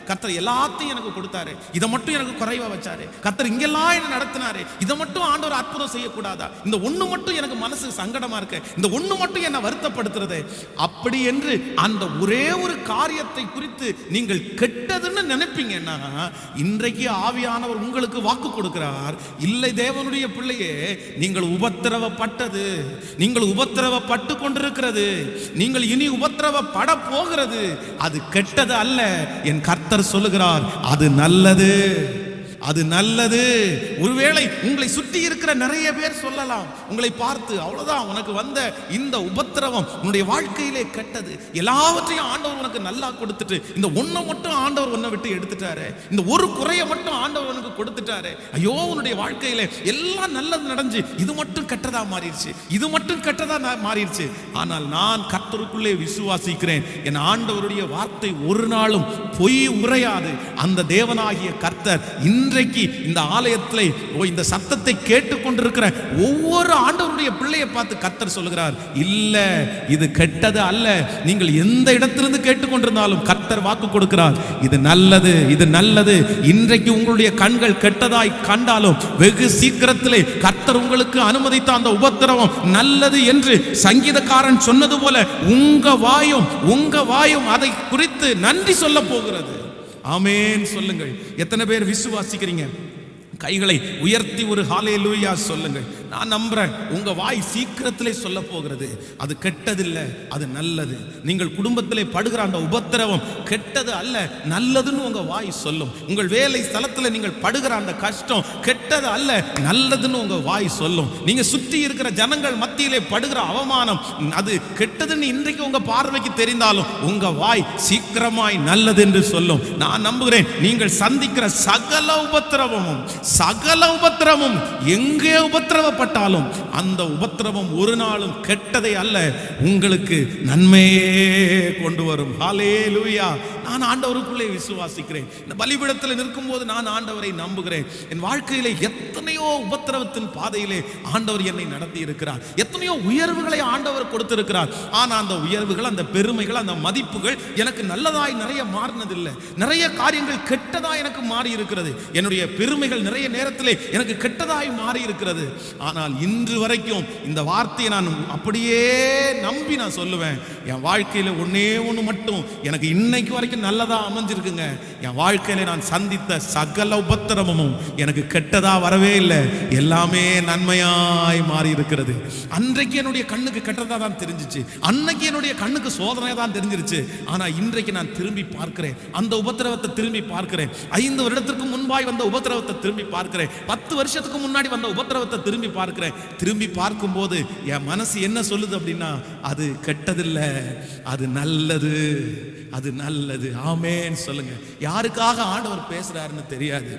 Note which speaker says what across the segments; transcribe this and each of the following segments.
Speaker 1: கர்த்தர் எல்லாத்தையும் எனக்கு கொடுத்தாரு, இதை மட்டும் எனக்கு குறைவா வச்சாரு, கர்த்தர் இங்கெல்லாம் என்ன நடத்தினாரு, இதை மட்டும் ஆண்டவர் அற்புதம் செய்யக்கூடாதா, இந்த ஒண்ணு மட்டும் எனக்கு மனசு சங்கடமா இருக்கு, இந்த ஒண்ணு மட்டும் என்ன வருத்தப்படுத்துறது, அப்படி என்று அந்த ஒரே ஒரு காரியத்தை குறித்து நீங்கள் கெட்டதுன்னு நினைப்பீங்கன்னா இன்றைக்கு ஆவியானவர் உங்களுக்கு வாக்கு கொடுக்கிறார். இல்லை தேவனுடைய பிள்ளையே, நீங்கள் உபத்திரவப்பட்டது, நீங்கள் உபத்திரவப்பட்டு கொண்டிருக்கிறது, நீங்கள் இனி உபத்திரவப்பட போகிறது, அது கெட்டது அல்ல. என் கர்த்தர் சொல்லுகிறார், அது நல்லது, அது நல்லது. ஒருவேளை உங்களை சுற்றி இருக்கிற நிறைய பேர் சொல்லலாம், உங்களை பார்த்து, அவ்வளவுதான் உனக்கு வந்த இந்த உபத்திரவம் உன்னுடைய வாழ்க்கையிலே கெட்டது, எல்லாவற்றையும் ஆண்டவர் உனக்கு நல்லா கொடுத்துட்டு இந்த ஒன்றை மட்டும் ஆண்டவர் உன்னை விட்டு எடுத்துட்டாரு, இந்த ஒரு குறையை மட்டும் ஆண்டவர் உனக்கு கொடுத்துட்டாரு, ஐயோ உன்னுடைய வாழ்க்கையில எல்லாம் நல்லது நடந்து இது மட்டும் கெட்டதா மாறிடுச்சு, இது மட்டும் கெட்டதா மாறிடுச்சு. ஆனால் நான் கர்த்தருக்குள்ளே விசுவாசிக்கிறேன், என் ஆண்டவருடைய வார்த்தை ஒரு நாளும் பொய் உரையாது. அந்த தேவனாகிய கர்த்தர் இன்றைக்கு இந்த ஆலயத்திலே இந்த சத்தத்தை கேட்டுக்கொண்டிருக்கிற ஒவ்வொரு ஆண்டவருடைய பிள்ளையை பார்த்து கர்த்தர் சொல்லுகிறார், இல்ல இது கெட்டது அல்ல. நீங்கள் எந்த இடத்திலிருந்து கேட்டுக்கொண்டிருந்தாலும் கர்த்தர் வாக்கு கொடுக்கிறார், இது நல்லது, இது நல்லது. இன்றைக்கு உங்களுடைய கண்கள் கெட்டதாய் கண்டாலும் வெகு சீக்கிரத்திலே கர்த்தர் உங்களுக்கு அனுமதித்த அந்த உபத்திரவம் நல்லது என்று சங்கீதக்காரன் சொன்னது போல உங்க வாயும் அதை குறித்து நன்றி சொல்ல போகிறது. ஆமென் சொல்லுங்கள். எத்தனை பேர் விசுவாசிக்கிறீங்க? கைகளை உயர்த்தி ஒரு ஹல்லேலூயா சொல்லுங்கள். நான் நம்புறேன் உங்க வாய் சீக்கிரத்திலே சொல்ல போகிறது, அது கெட்டதில்லை, அது நல்லது. நீங்கள் குடும்பத்திலே படுகிற அந்த உபத்திரவம் கெட்டது அல்ல, நல்லதுன்னு உங்க வாய் சொல்லும். உங்கள் வேலை ஸ்தலத்தில் நீங்கள் படுகிற அந்த கஷ்டம் கெட்டது அல்ல, நல்லதுன்னு உங்க வாய் சொல்லும். நீங்க சுற்றி இருக்கிற ஜனங்கள் மத்தியிலே படுகிற அவமானம் அது கெட்டதுன்னு இன்றைக்கு உங்க பார்வைக்கு தெரிந்தாலும் உங்க வாய் சீக்கிரமாய் நல்லது என்று சொல்லும். நான் நம்புகிறேன் நீங்கள் சந்திக்கிற சகல உபத்திரவமும் எங்கே உபத்திரவப்பட்டாலும் அந்த உபத்திரவம் ஒரு நாளும் கெட்டதை அல்ல, உங்களுக்கு நன்மையே கொண்டு வரும். ஹல்லேலூயா. நான் ஆண்டவருக்குள்ளே விசுவாசிக்கிறேன். இந்த பலிபீடத்தில் நிற்கும் போது நான் ஆண்டவரை நம்புகிறேன். என் வாழ்க்கையிலே எத்தனையோ உபத்திரவத்தின் பாதையிலே ஆண்டவர் என்னை நடத்தி இருக்கிறார், எத்தனையோ உயர்வுகளை ஆண்டவர் கொடுத்திருக்கிறார். ஆனால் அந்த உயர்வுகள், அந்த பெருமைகள், அந்த மதிப்புகள் எனக்கு நல்லதாய் நிறைய மாறினதில்லை. நிறைய காரியங்கள் கெட்டதாய் எனக்கு மாறி இருக்கிறது. என்னுடைய பெருமைகள் நிறைய நேரத்திலே எனக்கு கெட்டதாய் மாறி இருக்கிறது. ஆனால் இன்று வரைக்கும் இந்த வார்த்தையை நான் அப்படியே நம்பி நான் சொல்லுவேன், என் வாழ்க்கையில ஒன்னே ஒன்று மட்டும் எனக்கு இன்னைக்கு வரைக்கும் நல்லதா அமைஞ்சிருக்குங்க. என் வாழ்க்கையில நான் சந்தித்த சகல உபத்திரமும் எனக்கு கெட்டதா வரவே இல்லை, எல்லாமே நன்மையாய் மாறி இருக்கிறது. அன்றைக்கு என்னுடைய கண்ணுக்கு கெட்டதா தான் தெரிஞ்சிச்சு, அன்னைக்கு என்னுடைய கண்ணுக்கு சோதனையா தான் தெரிஞ்சிருச்சு. ஆனா இன்றைக்கு நான் திரும்பி பார்க்கிறேன், அந்த உபத்திரவத்தை திரும்பி பார்க்கிறேன். 5 வருடத்திற்கு முன்பாய் வந்த உபத்திரவத்தை திரும்பி பார்க்கிறேன், 10 வருஷத்துக்கு முன்னாடி வந்த உபத்திரவத்தை திரும்பி பார்க்கிறேன். திரும்பி பார்க்கும் போது என் மனசு என்ன சொல்லுது அப்படின்னா, அது கெட்டதில்லை, அது நல்லது, அது நல்லது. ஆமென் சொல்லுங்க. யாருக்காக ஆண்டவர் பேசுறாருன்னு தெரியாது,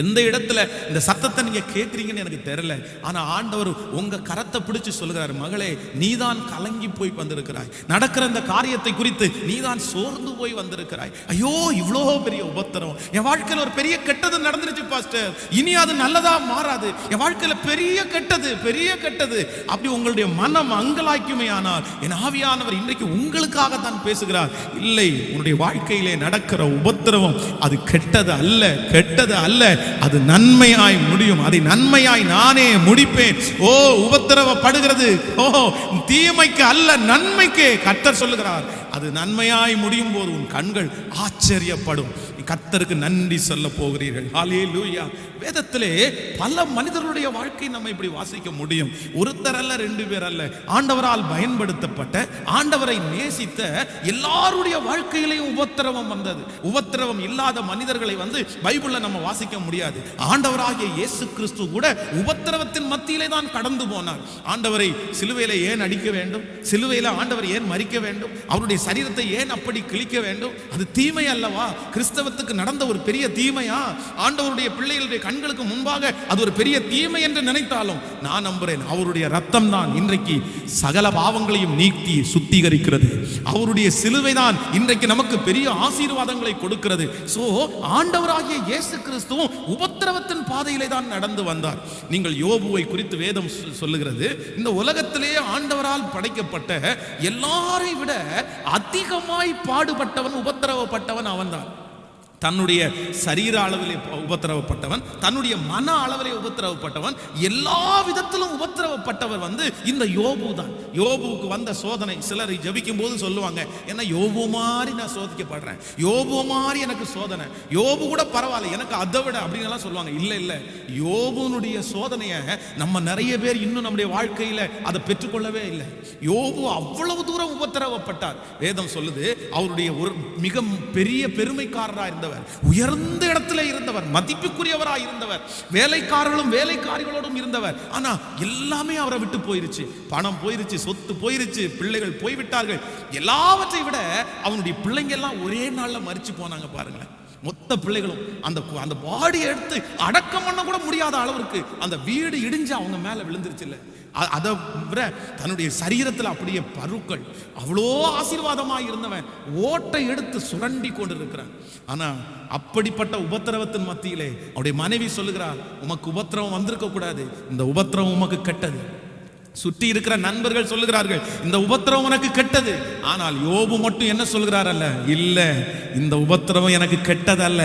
Speaker 1: எந்த இடத்துல இந்த சத்தத்தை நீங்க கேட்குறீங்கன்னு எனக்கு தெரியல. ஆனா ஆண்டவர் உங்க கரத்தை பிடிச்சு சொல்லுகிறார், மகளே நீதான் கலங்கி போய் வந்திருக்கிறாய், நடக்கிற இந்த காரியத்தை குறித்து நீதான் சோர்ந்து போய் வந்திருக்கிறாய். ஐயோ இவ்வளோ பெரிய உபத்திரம், என் வாழ்க்கையில் ஒரு பெரிய கெட்டது நடந்துருச்சு பாஸ்டர், இனி அது நல்லதா மாறாது, என் வாழ்க்கையில பெரிய கெட்டது அப்படி உங்களுடைய மனம் அங்கலாய்க்குமே. ஆனால் என் ஆவியானவர் இன்றைக்கு உங்களுக்காக தான் பேசுகிறார். இல்லை, உன்னுடைய வாழ்க்கையிலே நடக்கிற உபத்திரவம் அது கெட்டது அல்ல, அது நன்மையாய் முடியும், அதை நன்மையாய் நானே முடிப்பேன். ஓ உபத்திரவப்படுகிறது, ஓ தீமைக்கு அல்ல நன்மைக்கு கர்த்தர் சொல்லுகிறார். அது நன்மையாய் முடியும் போது உன் கண்கள் ஆச்சரியப்படும். கர்த்தருக்கு நன்றி சொல்ல போகிறீர்கள். ஹல்லேலூயா. வேதத்திலே பல மனிதர்களுடைய வாழ்க்கை நம்ம இப்படி வாசிக்க முடியும். ஒருத்தர் அல்ல, 2 பேர் அல்ல, ஆண்டவரால் பயன்படுத்தப்பட்ட, ஆண்டவரை நேசித்த எல்லாருடைய வாழ்க்கையிலையும் உபத்திரவம் வந்தது. உபத்திரவம் இல்லாத மனிதர்களை பைபிள்ல நம்ம வாசிக்க முடியாது. ஆண்டவராகிய இயேசு கிறிஸ்து கூட உபத்திரவத்தின் மத்தியிலே தான் கடந்து போனார். ஆண்டவரை சிலுவையில ஏன் அடிக்க வேண்டும், சிலுவையில ஆண்டவர் ஏன் மரிக்க வேண்டும், அவருடைய சரீரத்தை ஏன் அப்படி கிழிக்க வேண்டும்? அது தீமை அல்லவா? கிறிஸ்தவத்துக்கு நடந்த ஒரு பெரிய தீமையா? ஆண்டவருடைய பிள்ளைகளுடைய கண்களுக்கு முன்பாக அது ஒரு பெரிய தீமை என்று நினைத்தாலும் நான் நம்புறேன், அவருடைய ரத்தம் தான் இன்றைக்கு சகல பாவங்களையும் நீக்கி சுத்திகரிக்கிறது. அவருடைய சிலுவை தான் இன்றைக்கு நமக்கு பெரிய ஆசீர்வாதங்களை கொடுக்கிறது. சோ ஆண்டவராகிய இயேசு கிறிஸ்துவும் உபத்திரவத்தின் பாதையிலே தான் நடந்து வந்தார். நீங்கள் யோபுவை குறித்து வேதம் சொல்லுகிறது, இந்த உலகத்திலேயே ஆண்டவரால் படைக்கப்பட்ட எல்லாரை விட அதிகமாய் பாடுபட்டவன், உபத்திரவப்பட்டவன் அவன்தான். தன்னுடைய சரீர அளவிலே உபத்திரவப்பட்டவன், தன்னுடைய மன அளவிலே உபத்திரவப்பட்டவன், எல்லா விதத்திலும் உபத்திரவப்பட்டவர் இந்த யோபு தான். யோபுவுக்கு வந்த சோதனை சிலர் ஜெபிக்கும் போது சொல்லுவாங்க, என்ன யோபு மாதிரி நான் சோதிக்கப்படுறேன், யோபு மாதிரி எனக்கு சோதனை, யோபு கூட பரவாயில்ல எனக்கு அதை விட அப்படின்னு எல்லாம் சொல்லுவாங்க. இல்ல யோபுனுடைய சோதனையை நம்ம நிறைய பேர் இன்னும் நம்முடைய வாழ்க்கையில அதை பெற்றுக்கொள்ளவே இல்லை. யோபு அவ்வளவு தூரம் உபத்திரவப்பட்டார். வேதம் சொல்லுது அவருடைய ஒரு மிக பெரிய பெருமைக்காரராக இருந்தவர், உயர்ந்த இடத்துல இருந்தவர், மதிப்புக்குரியவராய் இருந்தவர், வேலைக்காரர்களும் வேலைக்காரிகளோடும் இருந்தவர். ஆனா எல்லாமே அவரை விட்டு போயிருச்சு. பணம் போயிருச்சு, சொத்து போயிருச்சு, பிள்ளைகள் போய்விட்டார்கள். எல்லாவற்றை விட அவனுடைய பிள்ளைங்க எல்லாம் ஒரே நாள்ல மரிச்சு போனாங்க. பாருங்களேன், மொத்த பிள்ளைகளும் அந்த பாடியை எடுத்து அடக்கம் பண்ண கூட முடியாத அளவிற்கு அந்த வீடு இடிஞ்சு அவங்க மேல விழுந்துருச்சு. இல்ல அதை விட தன்னுடைய சரீரத்தில் அப்படியே பருக்கள். அவ்வளோ ஆசீர்வாதமாக இருந்தவன் ஓட்டை எடுத்து சுரண்டி கொண்டிருக்கிறான். ஆனா அப்படிப்பட்ட உபத்திரவத்தின் மத்தியிலே அவருடைய மனைவி சொல்லுகிறார், உமக்கு உபத்திரவம் வந்திருக்க கூடாது, இந்த உபத்திரவம் உமக்கு கெட்டது. சுற்றி இருக்கிற நண்பர்கள் சொல்லுகிறார்கள், இந்த உபத்திரவம் உனக்கு கெட்டது. ஆனால் யோபு மட்டும் என்ன சொல்கிறார்? அல்ல, இல்ல, இந்த உபத்திரவம் எனக்கு கெட்டதல்ல,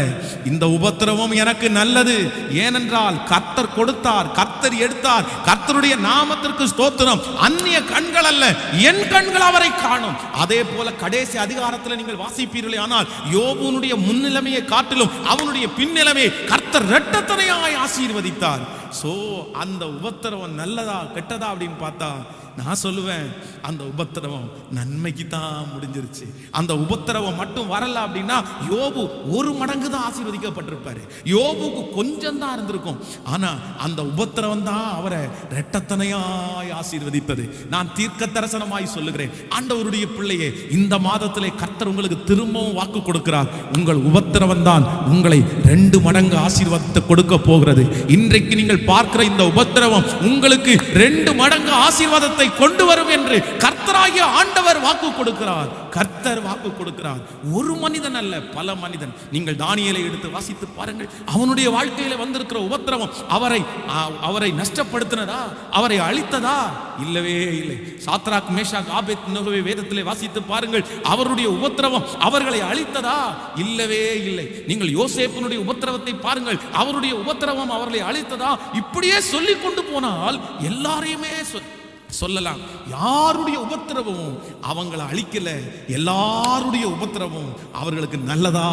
Speaker 1: இந்த உபத்திரவம் எனக்கு நல்லது. ஏனென்றால் கர்த்தர் கொடுத்தார், கர்த்தர் எடுத்தார், கர்த்தருடைய நாமத்திற்கு ஸ்தோத்திரம். அந்நிய கண்கள் அல்ல, என் கண்கள் அவரை காணும். அதே போல கடைசி அதிகாரத்தில் நீங்கள் வாசிப்பீர்களே, ஆனால் யோபுனுடைய முன்னிலைமையை காட்டிலும் அவனுடைய பின்னிலைமையை கர்த்தர் இரட்டத்தனையாய் ஆசீர்வதித்தார். சோ அந்த உபத்திரவம் நல்லதா கெட்டதா அப்படின்னு பார்த்தா நான் சொல்லுவேன், அந்த உபத்திரவம் நன்மைக்கு தான் முடிஞ்சிருச்சு. அந்த உபத்திரவம் மட்டும் வரல அப்படின்னா யோபு 1 மடங்கு தான் ஆசீர்வதிக்கப்பட்டிருப்பாரு. யோபுக்கு கொஞ்சம் தான் இருந்திருக்கும். ஆனா அந்த உபத்திரவம் தான் அவரை இரட்டத்தனையாய் ஆசீர்வதித்தது. நான் தீர்க்க தரிசனமாய் சொல்லுகிறேன், ஆண்டவருடைய பிள்ளையே, இந்த மாதத்திலே கர்த்தர் உங்களுக்கு திரும்பவும் வாக்கு கொடுக்கிறார். உங்கள் உபத்திரவம் தான் உங்களை 2 மடங்கு ஆசீர்வாதத்தை கொடுக்க போகிறது. இன்றைக்கு நீங்கள் பார்க்கிற இந்த உபத்திரவம் உங்களுக்கு 2 மடங்கு ஆசீர்வாதத்தை கொண்டு வரும் என்று கர்த்தராகிய ஆண்டவர் வாக்கு கொடுக்கிறார். கர்த்தர் வாக்கு கொடுக்கிறார். ஒரு மனிதன் அல்ல, பல மனிதன். நீங்கள் தானியேலை எடுத்து வாசித்து பாருங்கள். அவனுடைய வாழ்க்கையில வந்திருக்கிற உபத்திரவம் அவரை நஷ்டப்படுத்தினதா, அவரை அழித்ததா? இல்லவே இல்லை. சாத்ராக், மேஷாக், ஆபேத்நேகோவை வேதத்திலே வாசித்து பாருங்கள். அவருடைய உபத்திரவம் அவர்களை அழித்ததா? இல்லவே இல்லை. நீங்கள் யோசேப்பினுடைய உபத்திரவத்தை பாருங்கள், அவருடைய உபத்திரவம் அவர்களை அழித்ததா? இப்படியே சொல்லிக் கொண்டு போனால் எல்லாரையுமே சொல்லலாம். யாருடைய உபத்திரவமும் அவங்களை அழிக்கல, எல்லாருடைய உபத்திரவமும் அவர்களுக்கு நல்லதா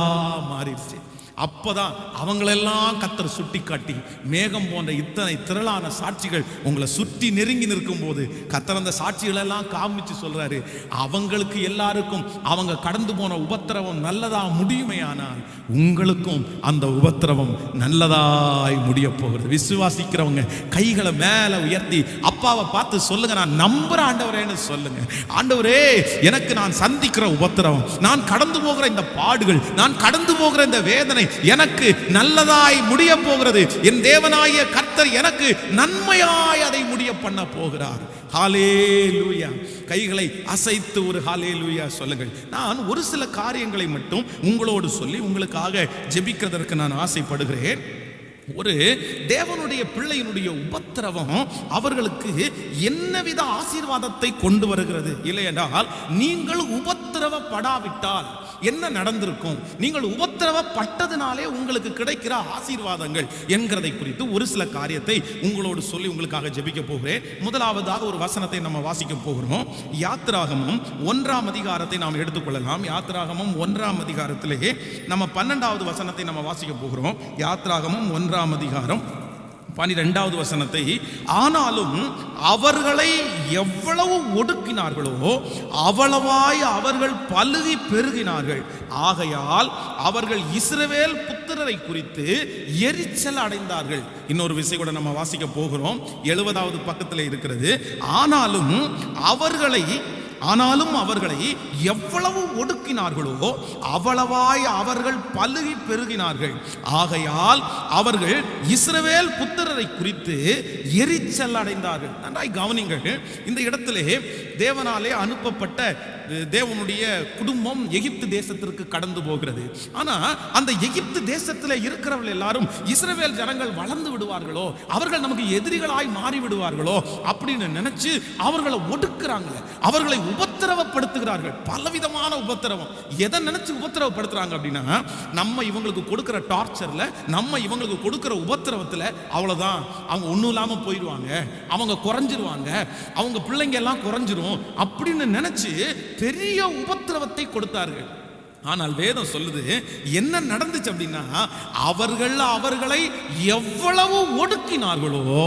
Speaker 1: மாறிடுச்சு. அப்பதான் அவங்களெல்லாம் கர்த்தர் சுட்டி காட்டி, மேகம் போன்ற இத்தனை திரளான சாட்சிகள் உங்களை சுற்றி நெருங்கி நிற்கும் போது கர்த்தர் அந்த சாட்சிகள் எல்லாம் காமிச்சு சொல்றாரு, அவங்களுக்கு எல்லாருக்கும் அவங்க கடந்து போன உபத்திரவம் நல்லதா முடியுமையானால் உங்களுக்கும் அந்த உபத்திரவம் நல்லதாய் முடிய போகிறது. விசுவாசிக்கிறவங்க கைகளை மேல உயர்த்தி அப்பாவை பார்த்து சொல்லுங்க, நான் நம்புற ஆண்டவரேன்னு சொல்லுங்க. ஆண்டவரே, எனக்கு நான் சந்திக்கிற உபத்திரவம், நான் கடந்து போகிற இந்த பாடுகள், நான் கடந்து போகிற இந்த வேதனை எனக்கு நல்லதாய் முடிய போகிறது. என் தேவனாகிய கர்த்தர் எனக்கு நன்மையாய் அதை முடிய பண்ண போகிறார். ஹல்லேலூயா. கைகளை அசைத்து ஒரு ஹல்லேலூயா சொல்லுங்கள். நான் ஒரு சில காரியங்களை மட்டும் உங்களோடு சொல்லி உங்களுக்காக ஜெபிக்கிறதற்கு நான் ஆசைப்படுகிறேன். ஒரு தேவனுடைய பிள்ளையினுடைய உபத்திரவம் அவர்களுக்கு என்னவித ஆசீர்வாதத்தை கொண்டு வருகிறது இல்லையென்றால், நீங்கள் உபத்திரவப்படாவிட்டால் என்ன நடந்திருக்கும், நீங்கள் உபத்திரவப்பட்டதினாலே உங்களுக்கு கிடைக்கிற ஆசீர்வாதங்கள் என்கிறதை குறித்து ஒரு சில காரியத்தை உங்களோடு சொல்லி உங்களுக்காக ஜெபிக்க போகிறேன். முதலாவதாக ஒரு வசனத்தை நம்ம வாசிக்க போகிறோம். யாத்திராகமம் 1ஆம் அதிகாரத்தை நாம் எடுத்துக்கொள்ளலாம். யாத்திராகமம் 1ஆம் அதிகாரத்திலேயே நம்ம 12வது வசனத்தை நம்ம வாசிக்க போகிறோம். யாத்திராகமம் 1ஆம் அதிகாரம் 12வது வசனத்தை, ஆனாலும் அவர்களை எவ்வளவு ஒடுக்கினார்களோ அவ்வளவாய் அவர்கள் பலுகி பெருகினார்கள். ஆகையால் அவர்கள் இஸ்ரவேல் புத்திரரை குறித்து எரிச்சல் அடைந்தார்கள். இன்னொரு விஷயம் கூட நம்ம வாசிக்க போகிறோம். 70வது பக்கத்தில் இருக்கிறது. ஆனாலும் அவர்களை எவ்வளவு ஒடுக்கினார்களோ அவ்வளவாய் அவர்கள் பலுகி பெருகினார்கள். ஆகையால் அவர்கள் இஸ்ரவேல் புத்திரரை குறித்து எரிச்சல் அடைந்தார்கள். நன்றாய் கவனிங்கள். இந்த இடத்திலே தேவனாலே அனுப்பப்பட்ட தேவனுடைய குடும்பம் எகிப்து தேசத்திற்கு கடந்து போகிறது. ஆனா அந்த எகிப்து தேசத்தில் இருக்கிறவர்கள் எல்லாரும் இஸ்ரவேல் ஜனங்கள் வளர்ந்து விடுவார்களோ, அவர்கள் நமக்கு எதிரிகளாய் மாறி விடுவார்களோ அப்படின்னு நினைச்சு அவர்களை ஒடுக்குறாங்க, அவர்களை உபத்திரவப்படுத்துகிறார்கள். பலவிதமான உபத்திரவம். எதை நினைச்சு உபத்திரவப்படுத்துறாங்க அப்படின்னா, நம்ம இவங்களுக்கு கொடுக்கிற டார்ச்சர்ல, நம்ம இவங்களுக்கு கொடுக்கிற உபத்திரவத்துல அவ்வளவுதான், அவங்க ஒண்ணும் இல்லாம போயிடுவாங்க, அவங்க குறைஞ்சிருவாங்க, அவங்க பிள்ளைங்க எல்லாம் குறைஞ்சிரும் அப்படின்னு நினைச்சு பெரிய உபத்திரவத்தை கொடுத்தார்கள். ஆனால் வேதம் சொல்லுது என்ன நடந்துச்சு அப்படின்னா, அவர்களை எவ்வளவு ஒடுக்கினார்களோ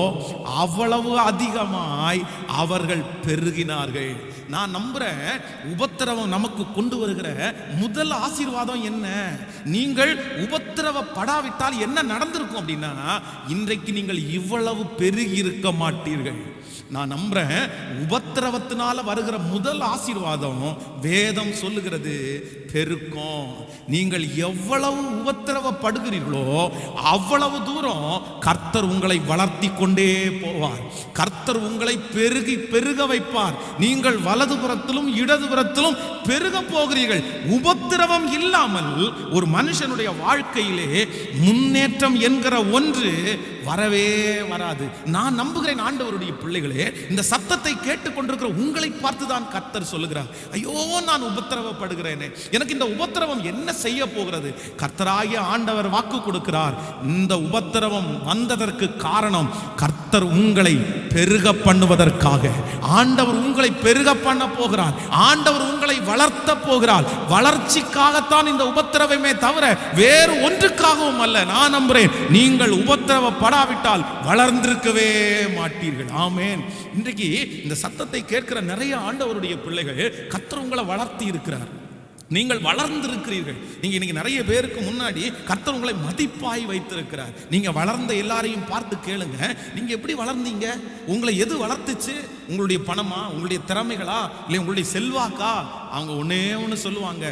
Speaker 1: அவ்வளவு அதிகமாய் அவர்கள் பெருகினார்கள். நான் நம்புறேன், உபத்திரவம் நமக்கு கொண்டு வருகிற முதல் ஆசீர்வாதம் என்ன? நீங்கள் உபத்திரவப்படாவிட்டால் என்ன நடந்திருக்கும் அப்படின்னா, இன்றைக்கு நீங்கள் இவ்வளவு பெருகி இருக்க மாட்டீர்கள். நான் நம்புறேன், உபத்திரவத்தினால வருகிற முதல் ஆசீர்வாதம் வேதம் சொல்லுகிறது பெருக்கம். நீங்கள் எவ்வளவு உபத்திரவப்படுகிறீர்களோ அவ்வளவு தூரம் கர்த்தர் உங்களை வளர்த்தி கொண்டே போவார். கர்த்தர் உங்களை பெருகி பெருக வைப்பார். நீங்கள் வலதுபுறத்திலும் இடதுபுறத்திலும் பெருக போகிறீர்கள். உபத்திரவம் இல்லாமல் ஒரு மனுஷனுடைய வாழ்க்கையிலே முன்னேற்றம் என்கிற ஒன்று வரவே வராது. நான் நம்புகிறேன் ஆண்டவருடைய பிள்ளைகளே, இந்த சத்தத்தை கேட்டுக்கொண்டிருக்கிற உங்களை பார்த்துதான் கர்த்தர் சொல்லுகிறார், ஐயோ நான் உபத்திரவப்படுகிறேனே, எனக்கு இந்த உபத்திரவம் என்ன செய்ய போகிறது? கர்த்தராகிய ஆண்டவர் வாக்கு கொடுக்கிறார், இந்த உபத்திரவம் வந்ததற்கு காரணம் கர்த்தர் உங்களை பெருக பண்ணுவதற்காக. ஆண்டவர் உங்களை பெருக பண்ண போகிறார். ஆண்டவர் உங்களை வளர்த்த போகிறார். வளர்ச்சிக்காகத்தான் இந்த உபத்திரவமே தவிர வேறு ஒன்றுக்காகவும் அல்ல. நான் நம்புறேன், நீங்கள் உபத்திரவப்படாவிட்டால் வளர்ந்திருக்கவே மாட்டீர்கள். ஆமென். இன்றைக்கு இந்த சத்தத்தை கேட்கிற நிறைய ஆண்டவருடைய பிள்ளைகள் கர்த்தர் உங்களை வளர்த்தி இருக்கிறார். நீங்கள் வளர்ந்திருக்கிறீர்கள். நீங்க இன்னைக்கு நிறைய பேருக்கு முன்னாடி கர்த்தர் உங்களை மதிப்பாய் வைத்திருக்கிறார். நீங்க வளர்ந்த எல்லாரையும் பார்த்து கேளுங்க, நீங்க எப்படி வளர்ந்தீங்க? உங்களை எது வளர்த்துச்சு? உங்களுடைய பணமா, உங்களுடைய திறமைகளா, இல்லை உங்களுடைய செல்வாக்கா? அவங்க ஒன்னே ஒன்று சொல்லுவாங்க,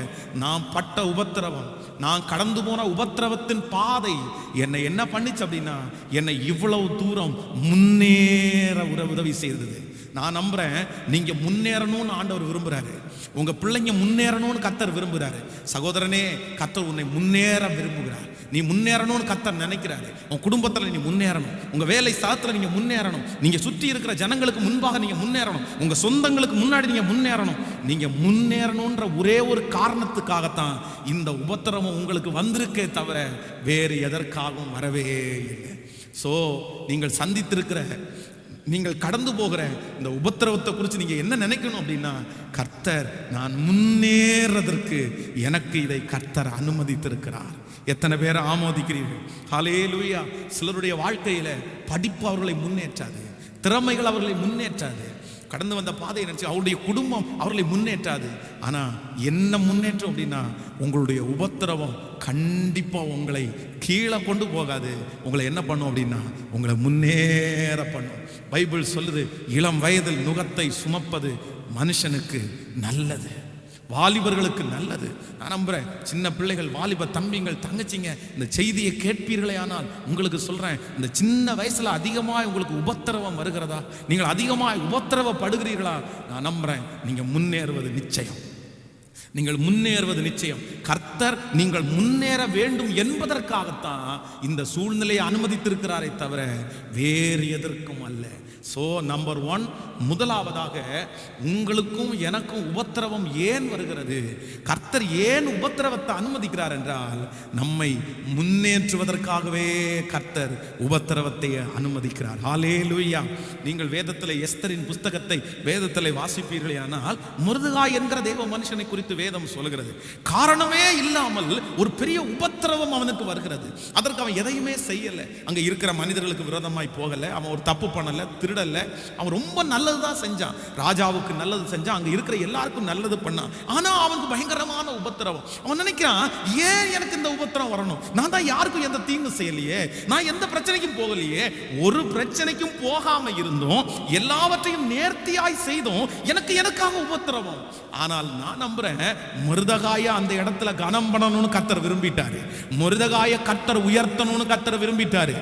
Speaker 1: நான் பட்ட உபத்திரவம், நான் கடந்து போன உபத்திரவத்தின் பாதை என்னை என்ன பண்ணிச்சு அப்படின்னா, என்னை இவ்வளவு தூரம் முன்னேற உதவி செய்தது. நான் நம்புறேன், நீங்க முன்னேறணும்னு ஆண்டவர் விரும்புறாரு. உங்க பிள்ளைங்க முன்னேறணும்னு கர்த்தர் விரும்புறாரு. சகோதரனே, கர்த்தர் உன்னை முன்னேற விரும்புகிறார். நீ முன்னேறணும்னு கர்த்தர் நினைக்கிறாரு. உன் குடும்பத்தில் நீ முன்னேறணும், உங்க வேலை ஸ்தலத்தில் நீங்க முன்னேறணும், நீங்க சுற்றி இருக்கிற ஜனங்களுக்கு முன்பாக நீங்க முன்னேறணும், உங்க சொந்தங்களுக்கு முன்னாடி நீங்க முன்னேறணும். நீங்க முன்னேறணும்ன்ற ஒரே ஒரு காரணத்துக்காகத்தான் இந்த உபத்திரவம் உங்களுக்கு வந்திருக்கே தவிர வேறு எதற்காகவும் வரவே இல்லை. ஸோ நீங்கள் சந்தித்திருக்கிற, நீங்கள் கடந்து போகிற இந்த உபத்திரவத்தை குறித்து நீங்க என்ன நினைக்கணும் அப்படின்னா, கர்த்தர் நான் முன்னேறதற்கு எனக்கு இதை கர்த்தர் அனுமதித்திருக்கிறார். எத்தனை பேரை ஆமோதிக்கிறீர்கள்? ஹல்லேலூயா. சிலருடைய வாழ்க்கையில படிப்பு அவர்களை முன்னேற்றாது, திறமைகள் அவர்களை முன்னேற்றாது, கடந்து வந்த பாதையை நினைச்சு அவருடைய குடும்பம் அவர்களை முன்னேற்றாது. ஆனா என்ன முன்னேற்றம் அப்படின்னா, உங்களுடைய உபத்திரவம் கண்டிப்பா உங்களை கீழே கொண்டு போகாது. உங்களை என்ன பண்ணும் அப்படின்னா, உங்களை முன்னேற பண்ணும். பைபிள் சொல்லுது, இளம் வயதில் நுகத்தை சுமப்பது மனுஷனுக்கு நல்லது, வாலிபர்களுக்கு நல்லது. நான் நம்புறேன், சின்ன பிள்ளைகள், வாலிப தம்பிங்கள், தங்கச்சிங்க, இந்த செய்தியை கேட்பீர்களே ஆனால் உங்களுக்கு சொல்றேன், இந்த சின்ன வயசுல அதிகமாக உங்களுக்கு உபத்திரவம் வருகிறதா? நீங்கள் அதிகமாக உபத்திரவப்படுகிறீர்களா? நான் நம்புறேன், நீங்க முன்னேறுவது நிச்சயம். நீங்கள் முன்னேறுவது நிச்சயம். கர்த்தர் நீங்கள் முன்னேற வேண்டும் என்பதற்காகத்தான் இந்த சூழ்நிலையை அனுமதித்திருக்கிறாரே தவிர வேறு எதற்கும் அல்ல. ஸோ நம்பர் 1, முதலாவதாக உங்களுக்கும் எனக்கும் உபத்திரவம் ஏன் வருகிறது? கர்த்தர் ஏன் உபத்திரவத்தை அனுமதிக்கிறார் என்றால், நம்மை முன்னேற்றுவதற்காகவே கர்த்தர் உபத்திரவத்தை அனுமதிக்கிறார். ஹல்லேலூயா. நீங்கள் வேதத்தில் எஸ்தரின் புஸ்தகத்தை வேதத்தில் வாசிப்பீர்களே ஆனால், மொர்தெகாய் என்கிற தேவ மனுஷனை குறித்து வேதம் சொல்கிறது. காரணமே இல்லாமல் ஒரு பெரிய உபத்திரவம் அவனுக்கு வருகிறது. அதற்கு அவன் எதையுமே செய்யல. அங்க இருக்கிற மனிதர்களுக்கு விரோதமாய் போகல, அவன் ஒரு தப்பு பண்ணல, திருடல, அவன் ரொம்ப நல்லதுதான் செஞ்சான். ராஜாவுக்கு நல்லது செஞ்சான், அங்க இருக்கிற எல்லாருக்கும் நல்லது பண்ணான். ஆனா அவனுக்கு பயங்கரமான உபத்திரவம். அவன் நினைக்கிறான், ஏன் எனக்கு இந்த உபத்திரம் வரணும்? நான் தான் யாருக்கும் எந்த தீங்கு செய்யலையே, நான் எந்த பிரச்சனைக்கும் போகலையே, ஒரு பிரச்சனைக்கும் போகாம இருந்தோம், எல்லாவற்றையும் நேர்த்தியாய் செய்தோம், எனக்காக உபத்திரவம். ஆனால் நான் நம்புறேன், மொர்தெகாயை அந்த இடத்துல கனம் பண்ணணும்னு கர்த்தர் விரும்பிட்டாரு. மொர்தெகாயை கர்த்தர் உயர்த்தணும்னு கர்த்தர் விரும்பிட்டாரு.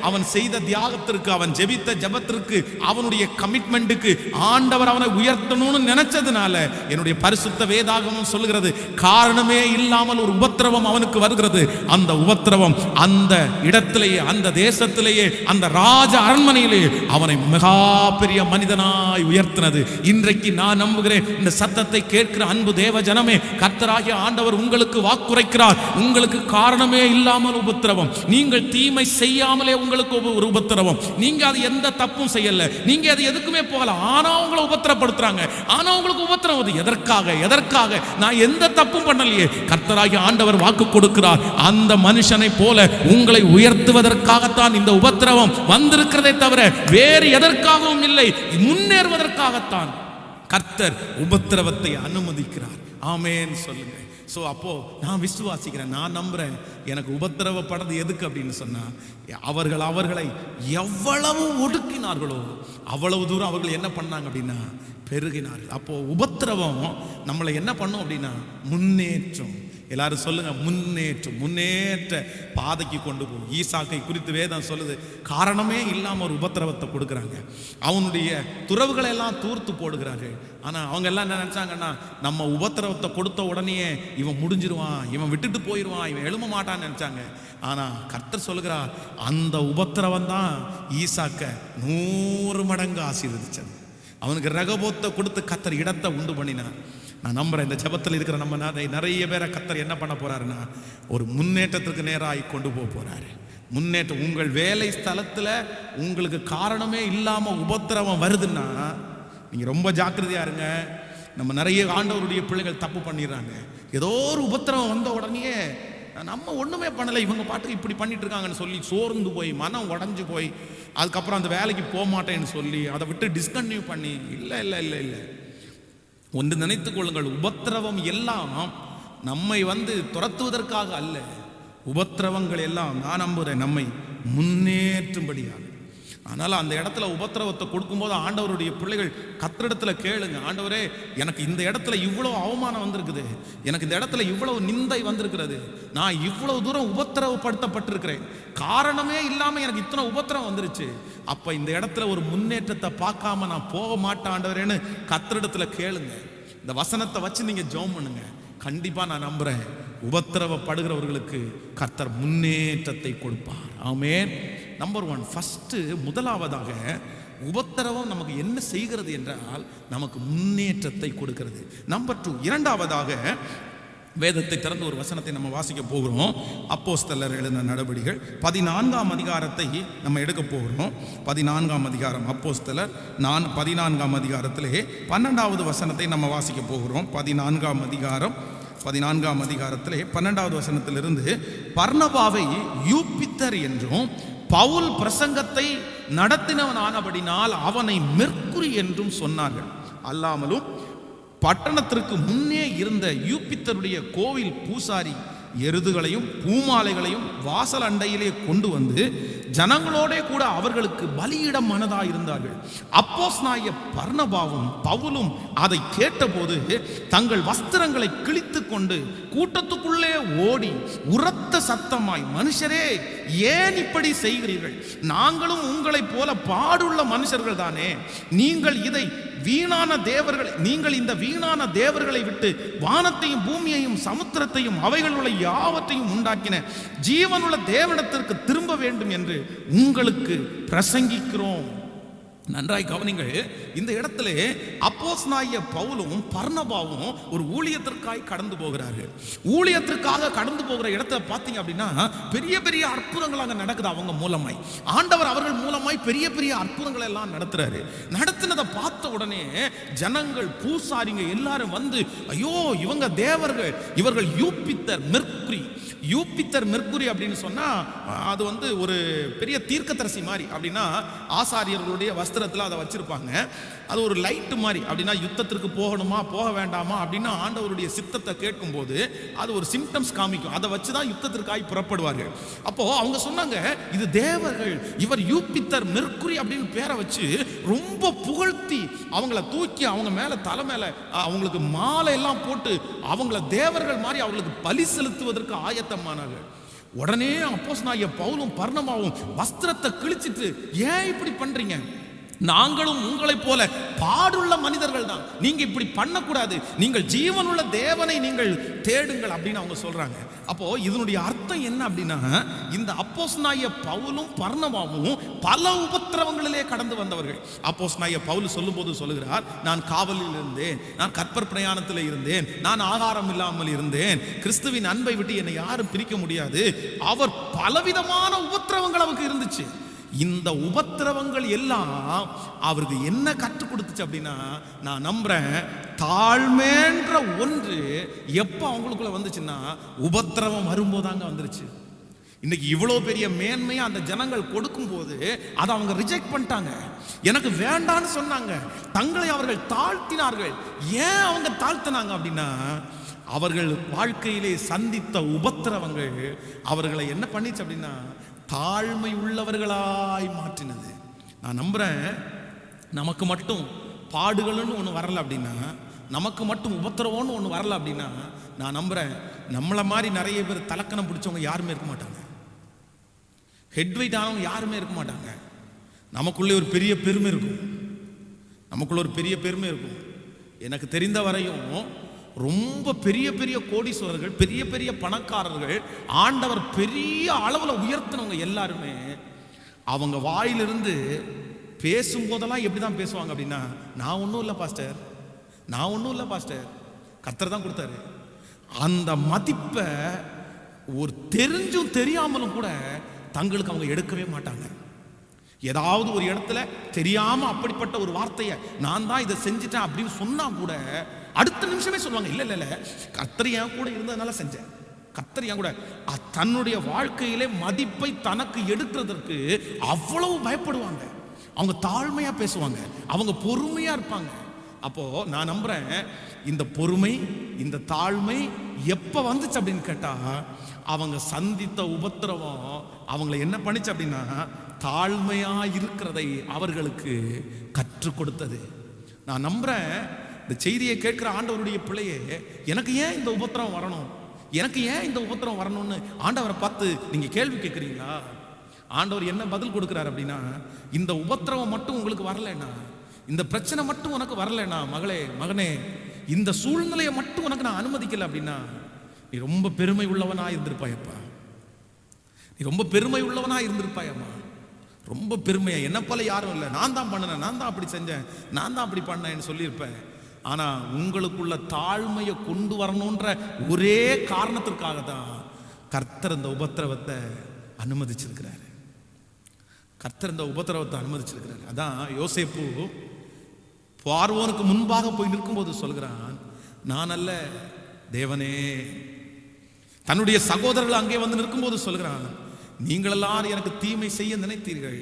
Speaker 1: அவன் செய்த தியாகத்திற்கு, அவன் ஜெபித்த ஜெபித்த ஜெபத்திற்கு அவனுடைய கமிட்மெண்ட்டுக்கு ஆண்டவர் அவனை உயர்த்தணும்னு நினைச்சதுனால என்னுடைய பரிசுத்த வேதாகமம் சொல்லுகிறது, காரணமே இல்லாமல் ஒரு உபத்திரவம் அவனுக்கு வருகிறது. அந்த உபத்திரவம் அந்த இடத்திலேயே, அந்த தேசத்திலேயே, அந்த ராஜ அரண்மனையிலேயே அவனை மிகா பெரிய மனிதனாய் உயர்த்தினது. இன்றைக்கு நான் நம்புகிறேன், இந்த சத்தத்தை கேட்கிற அன்பு தேவ ஜனமே, கர்த்தராகிய ஆண்டவர் உங்களுக்கு வாக்குரைக்கிறார். உங்களுக்கு காரணமே இல்லாமல் உபத்திரவம், நீங்கள் தீமை செய்யாமலே உங்களுக்கு ஒரு உபத்திரவம், நீங்க அது எந்த தப்பும் செய்யல, நீங்க அது எதுக்குமே போகல, ஆனா உங்களை உபத்திரப்படுத்துறாங்க. ஆனா உங்களுக்கு உபத்திரம் எதற்காக? நான் எந்த தப்பும் பண்ணலையே. கர்த்தராகிய ஆண்டவர் வாக்கு கொடுக்கிறார், அந்த மனுஷனை போல உங்களை உயர்த்துவதற்காகத்தான் இந்த உபத்திரவம் வந்திருக்கிறதே தவிர வேறு எதற்காகவும் இல்லை. முன்னேறுவதற்காகத்தான் கர்த்தர் உபத்திரவத்தை அனுமதிக்கிறார். ஆமென் சொல்லுங்க. ஸோ அப்போ நான் விசுவாசிக்கிறேன், நான் நம்புறேன். எனக்கு உபத்திரவப்படுறது எதுக்கு அப்படின்னு சொன்னா, அவர்களை எவ்வளவு ஒடுக்கினார்களோ அவ்வளவு தூரம் அவர்கள் என்ன பண்ணாங்க அப்படின்னா பெருகினார்கள். அப்போ உபத்திரவம் நம்மளை என்ன பண்ணும் அப்படின்னா முன்னேற்றம். எல்லாரும் சொல்லுங்க, முன்னேற்ற பாதைக்கு கொண்டு போகும். ஈசாக்கை குறித்து வேதம் சொல்லுது, காரணமே இல்லாம ஒரு உபத்திரவத்தை கொடுக்குறாங்க. அவனுடைய துறவுகளை எல்லாம் தூர்த்து போடுகிறார்கள். ஆனா அவங்க எல்லாம் என்ன நினைச்சாங்கன்னா, நம்ம உபத்திரவத்தை கொடுத்த உடனே இவன் முடிஞ்சிருவான், இவன் விட்டுட்டு போயிடுவான், இவன் எழும்ப மாட்டான்னு நினைச்சாங்க. ஆனா கர்த்தர் சொல்லுகிறார், அந்த உபத்திரவம் தான் ஈசாக்க 100 மடங்கு ஆசீர்வதிச்சது. அவனுக்கு ரகபோத்தை கொடுத்து கர்த்தர் இடத்தை உண்டு பண்ணினார். நான் நம்புறேன், இந்த ஜெபத்தில் இருக்கிற நம்ம நிறைய பேரை கர்த்தர் என்ன பண்ண போறாருன்னா ஒரு முன்னேற்றத்திற்கு நேராக கொண்டு போறாரு. முன்னேற்றம். உங்கள் வேலை ஸ்தலத்தில் உங்களுக்கு காரணமே இல்லாம உபத்திரவம் வருதுன்னா நீங்க ரொம்ப ஜாக்கிரதையா இருங்க. நம்ம நிறைய ஆண்டவருடைய பிள்ளைகள் தப்பு பண்ணிடுறாங்க. ஏதோ ஒரு உபத்திரவம் வந்த உடனே நம்ம ஒண்ணுமே பண்ணலை, இவங்க பாட்டுக்கு இப்படி பண்ணிட்டு இருக்காங்கன்னு சொல்லி சோர்ந்து போய் மனம் உடஞ்சு போய் அதுக்கப்புறம் அந்த வேலைக்கு போக மாட்டேன்னு சொல்லி அதை விட்டு டிஸ்கன்டினியூ பண்ணி இல்லை. ஒன்று நினைத்துக் கொள்ளுங்கள், உபத்திரவம் எல்லாம் நம்மை துரத்துவதற்காக அல்ல. உபத்திரவங்கள் எல்லாம் நான் நம்புறேன் நம்மை முன்னேற்றும்படியாக. அதனால அந்த இடத்துல உபத்திரவத்தை கொடுக்கும்போது ஆண்டவருடைய பிள்ளைகள் கர்த்தரிடத்துல கேளுங்க, ஆண்டவரே எனக்கு இந்த இடத்துல இவ்வளவு அவமானம் வந்திருக்குது, எனக்கு இந்த இடத்துல இவ்வளவு நிந்தை வந்திருக்கிறது, நான் இவ்வளவு தூரம் உபத்திரவப்படுத்தப்பட்டிருக்கிறேன், காரணமே இல்லாம எனக்கு இத்தனை உபத்திரம் வந்துருச்சு, அப்ப இந்த இடத்துல ஒரு முன்னேற்றத்தை பார்க்காம நான் போக மாட்டேன் ஆண்டவரேன்னு கர்த்தரிடத்துல கேளுங்க. இந்த வசனத்தை வச்சு நீங்க ஜெபம் பண்ணுங்க. கண்டிப்பா நான் நம்புறேன், உபத்திரவப்படுகிறவர்களுக்கு கர்த்தர் முன்னேற்றத்தை கொடுப்பார். ஆமென். நம்பர் 1, ஃபர்ஸ்ட் முதலாவதாக உபத்திரவம் நமக்கு என்ன செய்கிறது என்றால் நமக்கு முன்னேற்றத்தை கொடுக்கிறது. நம்பர் 2, இரண்டாவதாக வேதத்தை திறந்து ஒரு வசனத்தை நம்ம வாசிக்க போகிறோம். அப்போஸ்தலர் எழுதின நடபடிகள் 14ஆம் அதிகாரத்தை நம்ம எடுக்க போகிறோம். 14ஆம் அதிகாரம் அப்போஸ்தலர் 14ஆம் அதிகாரத்திலே 12வது வசனத்தை நம்ம வாசிக்க போகிறோம். 14ஆம் அதிகாரத்திலே 12வது வசனத்திலிருந்து, பர்னபாவை யூப்பித்தர் என்றும் பவுல் பிரசங்கத்தை நடத்தினவன் ஆனபடினால் அவனை மெர்க்குரி என்றும் சொன்னார்கள். அல்லாமலும் பட்டணத்திற்கு முன்னே இருந்த யூப்பித்தருடைய கோவில் பூசாரி எருதுகளையும் பூமாலைகளையும் வாசல் அண்டையிலே கொண்டு வந்து ஜனங்களோட கூட அவர்களுக்கு பலியிடம் மனதாயிருந்தார்கள். அப்போஸ்தலனாகிய பர்னபாவும் பவுலும் அதை கேட்டபோது தங்கள் வஸ்திரங்களை கிழித்து கொண்டு கூட்டத்துக்குள்ளே ஓடி உரத்த சத்தமாய், மனுஷரே ஏன் இப்படி செய்கிறீர்கள்? நாங்களும் உங்களைப் போல பாடுள்ள மனுஷர்கள் தானே. நீங்கள் இந்த வீணான தேவர்களை விட்டு வானத்தையும் பூமியையும் சமுத்திரத்தையும் அவைகளுள்ள யாவற்றையும் உண்டாக்கின ஜீவனுள்ள தேவனிடத்திற்கு திரும்ப வேண்டும் என்று உங்களுக்கு பிரசங்கிக்கிறோம். நன்றாய் கவனிங்கள். இந்த இடத்துல அப்போஸ்தலனாகிய பவுலும் பர்னபாவும் ஒரு ஊழியத்திற்காக கடந்து போகிறார்கள். ஊழியத்திற்காக கடந்து போகிற இடத்துல பார்த்தீங்க அப்படின்னா பெரிய பெரிய அற்புதங்கள் அங்கே நடக்குது. அவங்க மூலமாய் ஆண்டவர் அவர்கள் மூலமாய் பெரிய பெரிய அற்புதங்கள் எல்லாம் நடத்துறாரு. நடத்தினதை பார்த்த உடனே ஜனங்கள் பூசாரிங்க எல்லாரும் வந்து, ஐயோ இவங்க தேவர்கள், இவர்கள் யூப்பித்தர் மெர்க்குரி அப்படின்னு சொன்னா அது ஒரு பெரிய தீர்க்கதரிசி மாதிரி. அப்படின்னா ஆசாரியர்களுடைய வஸ்திரத்தில் அதை வச்சிருப்பாங்க. அது ஒரு லைட் மாதிரி. அப்படின்னா யுத்தத்திற்கு போகணுமா போக வேண்டாமா அப்படின்னு ஆண்டவருடைய சித்தத்தை கேட்கும் போது அது ஒரு சிம்டம்ஸ் காமிக்கும். அதை வச்சுதான் யுத்தத்திற்காக புறப்படுவார்கள். அப்போ அவங்க சொன்னாங்க, இது தேவர்கள், இவர் யூப்பித்தர் மெர்க்குரி அப்படின்னு பேரை வச்சு ரொம்ப புகழ்த்தி அவங்கள தூக்கி அவங்க மேல தலை மேல அவங்களுக்கு மாலை எல்லாம் போட்டு அவங்கள தேவர்கள் மாதிரி அவங்களுக்கு பலி செலுத்துவதற்கு ஆயத்தமானார்கள். உடனே அப்போஸ்தலனாகிய பவுலும் பர்னபாவும் வஸ்திரத்தை கிழிச்சிட்டு, ஏன் இப்படி பண்றீங்க? நாங்களும் உங்களைப் போல பாடுள்ள மனிதர்கள் தான், நீங்க இப்படி பண்ணக்கூடாது, நீங்கள் ஜீவனுள்ள தேவனை நீங்கள் தேடுங்கள் அப்படின்னு அவங்க சொல்றாங்க. அப்போ இதனுடைய அர்த்தம் என்ன அப்படின்னா, இந்த அப்போஸ்தலனாகிய பவுலும் பர்னபாவும் பல உபத்திரவங்களிலே கடந்து வந்தவர்கள். அப்போஸ்தலனாகிய பவுல் சொல்லும்போது சொல்லுகிறார், நான் காவலில் இருந்தேன், நான் கற்பர் பிரயாணத்தில் இருந்தேன், நான் ஆகாரம் இல்லாமல் இருந்தேன், கிறிஸ்துவின் அன்பை விட்டு என்னை யாரும் பிரிக்க முடியாது. அவர் பலவிதமான உபத்திரவங்கள் அவருக்கு இருந்துச்சு. இந்த உபத்திரவங்கள் எல்லாம் அவருக்கு என்ன கற்றுக் கொடுத்துச்சு அப்படின்னா, நான் நம்புறேன், தாழ்மைன்ற ஒன்று எப்ப அவங்களுக்குள்ள வந்துச்சுன்னா உபத்திரவம் வரும்போதாங்க வந்துருச்சு. இன்னைக்கு இவ்வளவு பெரிய மேன்மையா அந்த ஜனங்கள் கொடுக்கும் போது அதை அவங்க ரிஜெக்ட் பண்ணிட்டாங்க, எனக்கு வேண்டான்னு சொன்னாங்க, தங்களை அவர்கள் தாழ்த்தினார்கள். ஏன் அவங்க தாழ்த்தினாங்க அப்படின்னா, அவர்கள் வாழ்க்கையிலே சந்தித்த உபத்திரவங்கள் அவர்களை என்ன பண்ணிச்சு அப்படின்னா தாழ்மை உள்ளவர்களாய் மாற்றினது. நான் நம்புறேன், நமக்கு மட்டும் பாடுகள்னு ஒன்று வரல அப்படின்னா, நமக்கு மட்டும் உபத்திரவம்னு ஒன்று வரல அப்படின்னா, நான் நம்புறேன் நம்மளை மாதிரி நிறைய பேர் தலக்கணம் பிடிச்சவங்க யாருமே இருக்க மாட்டாங்க, ஹெட்வெயிட் ஆனவங்க யாருமே இருக்க மாட்டாங்க. நமக்குள்ளே ஒரு பெரிய பெருமை இருக்கும், நமக்குள்ள ஒரு பெரிய பெருமை இருக்கும். எனக்கு தெரிந்த வரையும் ரொம்ப பெரிய பெரிய கோடீஸ்வரர்கள், பெரிய பெரிய பணக்காரர்கள், ஆண்டவர் பெரிய அளவில் உயர்த்தினவங்க எல்லாருமே அவங்க வாயிலிருந்து பேசும்போதெல்லாம் எப்படி தான் பேசுவாங்க அப்படின்னா, நான் ஒன்றும் இல்லை பாஸ்டர், நான் ஒன்றும் இல்லை பாஸ்டர், கர்த்தர் தான் கொடுத்தாரு. அந்த மதிப்பை ஒரு தெரிஞ்சும் தெரியாமலும் கூட தங்களுக்கு அவங்க எடுக்கவே மாட்டாங்க. ஏதாவது ஒரு இடத்துல தெரியாம அப்படிப்பட்ட ஒரு வார்த்தையை நான் தான் இதை செஞ்சுட்டேன் அப்படின்னு சொன்னா கூட அடுத்த நிமிஷமே சொல்லுவாங்க, இல்ல இல்ல இல்ல கர்த்தர் என் கூட இருந்ததுனால செஞ்சேன், கர்த்தர் என் கூட. தன்னுடைய வாழ்க்கையிலே மதிப்பை தனக்கு எடுக்கிறதற்கு அவ்வளவு பயப்படுவாங்க. அவங்க தாழ்மையா பேசுவாங்க, அவங்க பொறுமையா இருப்பாங்க. அப்போ நான் நம்புறேன், இந்த பொறுமை இந்த தாழ்மை எப்ப வந்துச்சு அப்படின்னு கேட்டா, அவங்க சந்தித்த உபத்திரவம் அவங்களை என்ன பண்ணிச்சு அப்படின்னா தாழ்மையா இருக்கிறதை அவர்களுக்கு கற்றுக் கொடுத்தது. நான் நம்புறேன், இந்த செய்தியை கேட்கிற ஆண்டவருடைய பிள்ளையே, எனக்கு ஏன் இந்த உபத்திரவம் வரணும், எனக்கு ஏன் இந்த உபத்திரவம் வரணும்னு ஆண்டவரை பார்த்து நீங்க கேள்வி கேட்குறீங்களா? ஆண்டவர் என்ன பதில் கொடுக்கிறார் அப்படின்னா, இந்த உபத்திரவம் மட்டும் உங்களுக்கு வரலைன்னா, இந்த பிரச்சனை மட்டும் உனக்கு வரலைன்னா, மகளே மகனே, இந்த சூழ்நிலையை மட்டும் உனக்கு நான் அனுமதிக்கல அப்படின்னா, நீ ரொம்ப பெருமை உள்ளவனா இருந்திருப்பாயப்பா, நீ ரொம்ப பெருமை உள்ளவனா இருந்திருப்பாயம்மா. ரொம்ப பெருமையா, என்ன போல யாரும் இல்லை, நான் தான் பண்ணினேன், நான் தான் அப்படி செஞ்சேன், நான் தான் அப்படி பண்ணேன்னு சொல்லியிருப்பேன். ஆனா உங்களுக்குள்ள தாழ்மையை கொண்டு வரணுன்ற ஒரே காரணத்திற்காக தான் கர்த்தர் இந்த உபத்திரவத்தை அனுமதிச்சிருக்கிறாரு. கர்த்தர் இந்த உபத்திரவத்தை அனுமதிச்சிருக்கிறாரு. அதான் யோசேப்பு பார்வோனுக்கு முன்பாக போய் நிற்கும்போது சொல்கிறான், நான் அல்ல தேவனே. தன்னுடைய சகோதரர்கள் அங்கே வந்து நிற்கும்போது சொல்கிறான், நீங்கள் எல்லாரும் எனக்கு தீமை செய்ய நினைத்தீர்கள்,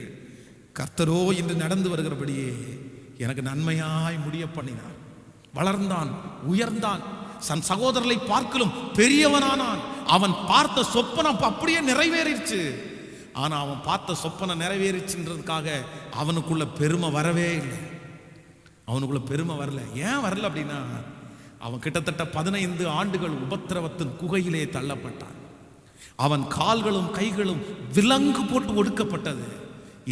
Speaker 1: கர்த்தரோ இன்று நடந்து வருகிறபடியே எனக்கு நன்மையாய் முடிய பண்ணினார். வளர்ந்தான், உயர்ந்தான், தன் சகோதரர்களை பார்க்கலும் பெரியவனானான். அவன் பார்த்த சொப்பனம் அப்படியே நிறைவேறிடுச்சு. ஆனா அவன் பார்த்த சொப்பனம் நிறைவேறிச்சுன்றதுக்காக அவனுக்குள்ள பெருமை வரவே இல்லை, அவனுக்குள்ள பெருமை வரல. ஏன் வரல அப்படின்னா, அவன் கிட்டத்தட்ட 15 ஆண்டுகள் உபத்திரவத்தின் குகையிலே தள்ளப்பட்டான். அவன் கால்களும் கைகளும் விலங்கு போட்டு ஒடுக்கப்பட்டது.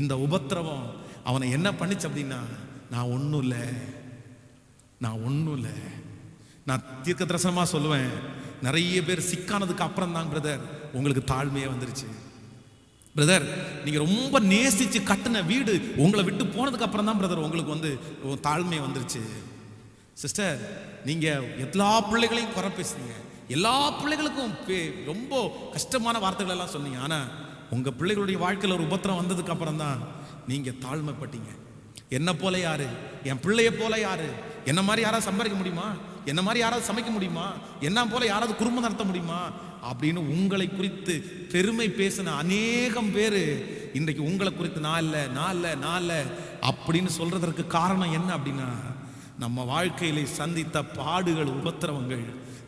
Speaker 1: இந்த உபத்திரவம் அவனை என்ன பண்ணிச்சு அப்படின்னா, நான் ஒன்றும் இல்லை, நான் ஒன்றும் இல்லை. நான் தீர்க்க தரிசனமாக சொல்லுவேன், நிறைய பேர் சிக்கானதுக்கு அப்புறம் தான் பிரதர் உங்களுக்கு தாழ்மையே வந்துருச்சு. பிரதர், நீங்க ரொம்ப நேசிச்சு கட்டின வீடு உங்களை விட்டு போனதுக்கு அப்புறம் தான் பிரதர் உங்களுக்கு வந்து தாழ்மையை வந்துருச்சு. சிஸ்டர், நீங்க எல்லா பிள்ளைகளையும் குறை பேசுறீங்க, எல்லா பிள்ளைகளுக்கும் ரொம்ப கஷ்டமான வார்த்தைகள் எல்லாம் சொன்னீங்க. ஆனா உங்க பிள்ளைகளுடைய வாழ்க்கையில் ஒரு உபத்திரம் வந்ததுக்கு அப்புறம் தான் நீங்க தாழ்மைப்பட்டீங்க. என்ன போல யாரு, என் பிள்ளைய போல யாரு, என்ன மாதிரி யாராவது சம்பாதிக்க முடியுமா, என்ன மாதிரி யாராவது சமைக்க முடியுமா, என்ன போல யாராவது குடும்பம் நடத்த முடியுமா அப்படின்னு உங்களை குறித்து பெருமை பேசின அநேகம் பேரு இன்றைக்கு உங்களை குறித்து நான் இல்லை நான் இல்லை நான் இல்லை அப்படின்னு சொல்றதற்கு காரணம் என்ன அப்படின்னா, நம்ம வாழ்க்கையிலே சந்தித்த பாடுகள் உபத்திரவங்கள்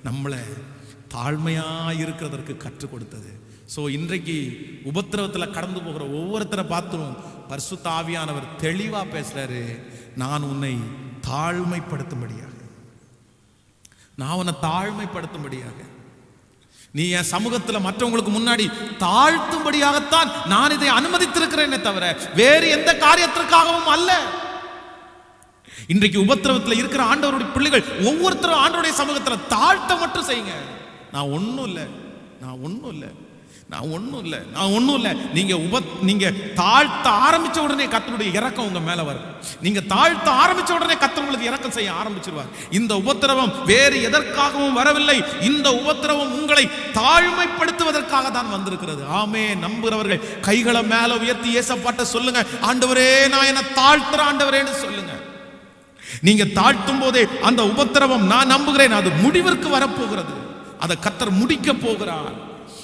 Speaker 1: நம்மளை தாழ்மையா இருக்கிறதற்கு கற்றுக் கொடுத்தது. ஸோ இன்றைக்கு உபத்திரவத்தில் கடந்து போகிற ஒவ்வொருத்தரை பார்த்தும் பரிசுத்த ஆவியானவர் தெளிவா பேசுறாரு, நான் உன்னை தாழ்மைப்படுத்தும்படியாக, நான் உன்னை தாழ்மைப்படுத்தும்படியாக. நீ என் சமூகத்தில் மற்றவங்களுக்கு முன்னாடி தாழ்த்தும்படியாகத்தான் நான் இதை அனுமதித்திருக்கிறேனே தவிர வேறு எந்த காரியத்திற்காகவும் அல்ல. இன்றைக்கு உபத்திரவத்தில் இருக்கிற ஆண்டவருடைய பிள்ளைகள் ஒவ்வொருத்தரும் ஆண்டவருடைய சமூகத்தில் தாழ்த்த மட்டும் செய்யுங்க. நான் ஒன்றும் இல்லை, நான் ஒன்றும் இல்லை, நான் ஒன்றும் இல்லை, நான் ஒன்றும் இல்லை. நீங்க தாழ்த்த ஆரம்பிச்ச உடனே கர்த்தருடைய இரக்கம் உங்க மேல வரும். நீங்க தாழ்த்த ஆரம்பிச்ச உடனே கர்த்தர் உங்களுக்கு இரக்கம் செய்ய ஆரம்பிச்சிருவார். இந்த உபத்திரவம் வேறு எதற்காகவும் வரவில்லை. இந்த உபத்திரவம் உங்களை தாழ்மைப்படுத்துவதற்காக தான் வந்திருக்கிறது. ஆமே. நம்புறவர்கள் கைகளை மேல உயர்த்தி ஏசப்பாட்ட சொல்லுங்க, ஆண்டவரே நான் என்ன தாழ்த்துற ஆண்டவரேன்னு சொல்லுங்க. நீங்க தாழ்த்தும் போதே அந்த உபத்திரவம் நான் நம்புகிறேன் அது முடிவிற்கு வரப்போகிறது. அதை கர்த்தர் முடிக்க போகிறார்.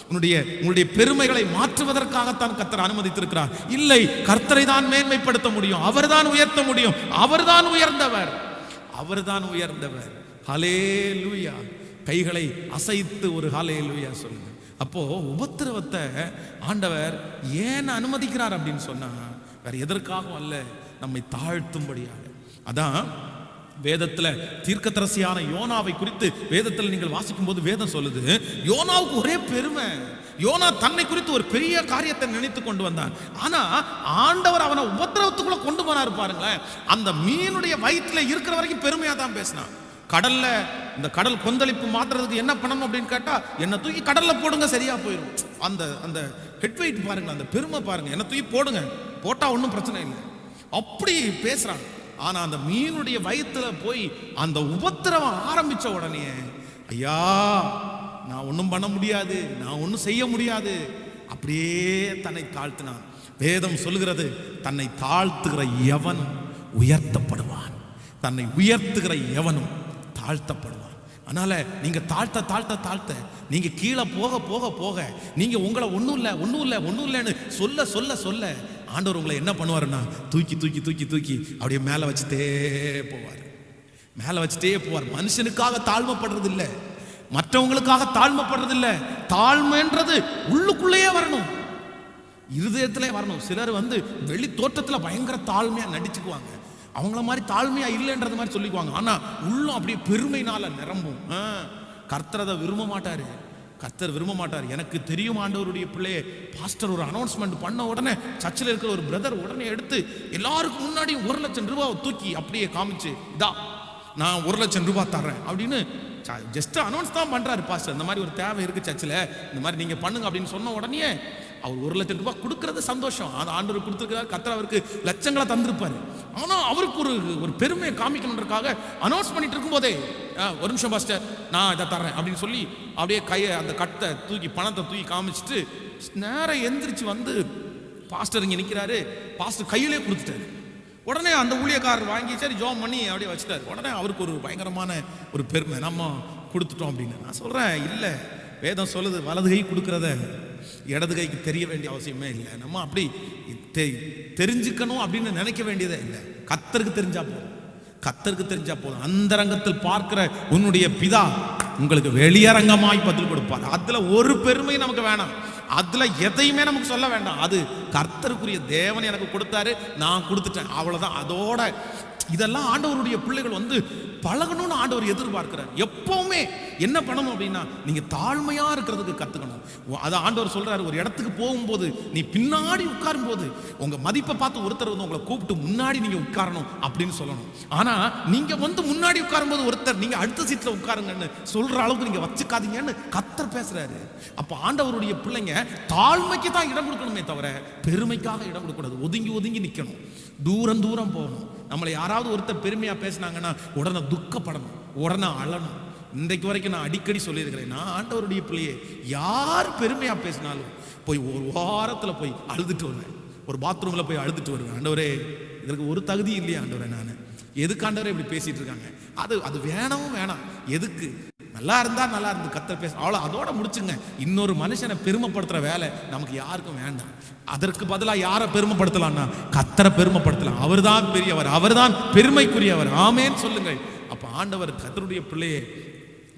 Speaker 1: உங்களுடைய பெருமைகளை மாற்றுவதற்காகத்தான் கர்த்தர் அனுமதித்திருக்கிறார். இல்லை, கர்த்தரை தான் மேன்மைப்படுத்த முடியும், அவர்தான் உயர்த்த முடியும். அவர்தான் உயர்ந்தவர், அவர்தான் உயர்ந்தவர். ஹல்லேலூயா. கைகளை அசைத்து ஒரு ஹல்லேலூயா சொல்லுங்க. அப்போ உபத்திரவத்தை ஆண்டவர் ஏன் அனுமதிக்கிறார் அப்படின்னு சொன்னா வேற எதற்காகவும் அல்ல, நம்மை தாழ்த்தும்படியாக. அதான் வேதத்துல தீர்க்கதரிசியான யோனாவை குறித்து வேதத்தில் நீங்கள் வாசிக்கும் போது வேதம் சொல்லுது, யோனாவுக்கு ஒரே பெருமை. யோனா தன்னை குறித்து ஒரு பெரிய காரியத்தை நினைத்து கொண்டு வந்தான். ஆனா ஆண்டவர் அவனை உபத்திரவத்துக்குள்ள கொண்டு போனாரு பாருங்களேன். அந்த மீனுடைய வயிற்றுல இருக்கிற வரைக்கும் பெருமையா தான் பேசினான். கடல்ல இந்த கடல் கொந்தளிப்பு மாத்துறதுக்கு என்ன பண்ணணும் அப்படின்னு கேட்டா, என்ன தூக்கி கடல்ல போடுங்க சரியா போயிடும். அந்த அந்த ஹெட் வெயிட் பாருங்க, அந்த பெருமை பாருங்க, என்ன தூக்கி போடுங்க, போட்டா ஒன்றும் பிரச்சனை இல்லை, அப்படி பேசுறாங்க. ஆனா அந்த மீனுடைய வயிற்றுல போய் அந்த உபத்திரவம் ஆரம்பிச்ச உடனே, ஐயா நான் ஒன்றும் பண்ண முடியாது, நான் ஒன்றும் செய்ய முடியாது, அப்படியே தன்னை தாழ்த்தினான். வேதம் சொல்லுகிறது, தன்னை தாழ்த்துகிற எவனும் உயர்த்தப்படுவான், தன்னை உயர்த்துகிற எவனும் தாழ்த்தப்படுவான். அதனால நீங்க தாழ்த்த தாழ்த்த தாழ்த்த நீங்க கீழே போக போக போக நீங்க உங்களை ஒன்றும் இல்லை ஒன்றும் இல்லை ஒன்றும் இல்லைன்னு சொல்ல சொல்ல சொல்ல ஆண்டவர் உங்களை என்ன பண்ணுவாருன்னா தூக்கி தூக்கி தூக்கி தூக்கி அப்படியே மேலே வச்சுட்டே போவார், மேலே வச்சுட்டே போவார். மனுஷனுக்காக தாழ்மைப்படுறது இல்லை, மற்றவங்களுக்காக தாழ்மைப்படுறது இல்லை. தாழ்மைன்றது உள்ளுக்குள்ளேயே வரணும், இருதயத்திலே வரணும். சிலர் வெளி தோற்றத்தில் பயங்கர தாழ்மையா நடிச்சுக்குவாங்க, அவங்கள மாதிரி தாழ்மையா இல்லைன்றது மாதிரி சொல்லிக்குவாங்க. ஆனா உள்ளம் அப்படியே பெருமைனால நிரம்பும். கர்த்தர் அதை விரும்ப மாட்டாரு, கர்த்தர் விரும்ப மாட்டார். எனக்கு தெரியும் ஆண்டவருடைய பிள்ளையே, பாஸ்டர் ஒரு அனௌன்ஸ்மெண்ட் பண்ண உடனே சர்ச்சில் இருக்கிற ஒரு பிரதர் உடனே எடுத்து எல்லாருக்கும் முன்னாடி 1,00,000 ரூபாய் தூக்கி அப்படியே காமிச்சு, இதா நான் 1,00,000 ரூபாய் தர்றேன் அப்படின்னு ஜஸ்ட் அனௌன்ஸ் தான் பண்றாரு பாஸ்டர். இந்த மாதிரி ஒரு தேவை இருக்கு சர்ச்சில், இந்த மாதிரி நீங்க பண்ணுங்க அப்படின்னு சொன்ன உடனே அவர் 1,00,000 ரூபாய் கொடுக்கறது சந்தோஷம், அது ஆண்டவர் கொடுத்துருக்கிறார், கர்த்தர் அவருக்கு லட்சங்களை தந்திருப்பாரு. ஆனா அவருக்கு ஒரு பெருமையை காமிக்கணுன்றதுக்காக அனௌன்ஸ் பண்ணிட்டு இருக்கும் போதே, ஒரு நிமிஷம் பாஸ்டர் நான் இதை தர்றேன் அப்படின்னு சொல்லி அப்படியே கையை அந்த கட்டை தூக்கி பணத்தை தூக்கி காமிச்சிட்டு நேரம் எந்திரிச்சு பாஸ்டர் இங்க நிற்கிறாரு, பாஸ்டர் கையிலே கொடுத்துட்டாரு. உடனே அந்த ஊழியக்காரர் வாங்கி சரி ஜோம் பண்ணி அப்படியே வச்சுட்டாரு. உடனே அவருக்கு ஒரு பயங்கரமான ஒரு பெருமை, நம்ம கொடுத்துட்டோம் அப்படின்னு. நான் சொல்றேன் இல்லை, வேதம் சொல்லுது வலது கை கொடுக்கறத இடது கைக்கு தெரிய வேண்டிய அவசியமே இல்லை. நம்ம அப்படி தெரிஞ்சுக்கணும் அப்படின்னு நினைக்க வேண்டியதே இல்லை. கர்த்தருக்கு தெரிஞ்சா போதும், கர்த்தருக்கு தெரிஞ்சா போதும். அந்தரங்கத்தில் பார்க்கிற உன்னுடைய பிதா உங்களுக்கு வெளியரங்கமாய் பதில் கொடுப்பார். அதுல ஒரு பெருமை நமக்கு வேணாம், அதுல எதையுமே நமக்கு சொல்ல வேண்டாம். அது கர்த்தருக்குரிய தேவன் எனக்கு கொடுத்தாரு, நான் கொடுத்துட்டேன், அவ்வளவுதான். அதோட இதெல்லாம் ஆண்டவருடைய பிள்ளைகள் பழகணும்னு ஆண்டவர் எதிர்பார்க்கிறார். எப்பவுமே என்ன பண்ணணும் அப்படின்னா நீங்க தாழ்மையா இருக்கிறதுக்கு கத்துக்கணும். அதை ஆண்டவர் சொல்றாரு, ஒரு இடத்துக்கு போகும்போது நீ பின்னாடி உட்காரும் போது உங்க மதிப்பை பார்த்து ஒருத்தர் உங்களை கூப்பிட்டு முன்னாடி நீங்க உட்காரணும் அப்படின்னு சொல்லணும். ஆனா நீங்க முன்னாடி உட்காரும் போது ஒருத்தர் நீங்க அடுத்த சீட்ல உட்காருங்கன்னு சொல்ற அளவுக்கு நீங்க வச்சுக்காதீங்கன்னு கர்த்தர் பேசுறாரு. அப்ப ஆண்டவருடைய பிள்ளைங்க தாழ்மைக்கு தான் இடம் கொடுக்கணுமே தவிர பெருமைக்காக இடம் கொடுக்கக்கூடாது. ஒதுங்கி ஒதுங்கி நிக்கணும், தூரம் தூரம் போகணும். நம்மளை யாராவது ஒருத்தர் பெருமையா பேசினாங்கன்னா உடனே துக்கப்படணும், உடனே அழணும். இன்றைக்கு வரைக்கும் நான் அடிக்கடி சொல்லியிருக்கிறேன், நான் ஆண்டவருடைய பிள்ளையே யார் பெருமையா பேசினாலும் போய் ஒரு வாரத்தில் போய் அழுதுட்டு வருவேன், ஒரு பாத்ரூம்ல போய் அழுதுட்டு வருவேன். ஆண்டவரே இதற்கு ஒரு தகுதி இல்லையா ஆண்டவரே, நான் எதுக்கு ஆண்டவரே இப்படி பேசிட்டு இருக்காங்க, அது வேணவும் வேணாம், எதுக்கு நல்லா இருந்தா நல்லா இருந்து கர்த்தர் பேச அவ்வளோ, அதோட முடிச்சுங்க. இன்னொரு மனுஷனை பெருமைப்படுத்துற வேலை நமக்கு யாருக்கும் வேண்டாம். அதற்கு பதிலாக யாரை பெருமைப்படுத்தலாம்னா கர்த்தரை பெருமைப்படுத்தலாம். அவர்தான் பெரியவர், அவர்தான் பெருமைக்குரியவர். ஆமேன்னு சொல்லுங்கள். அப்ப ஆண்டவர் கர்த்தருடைய பிள்ளையே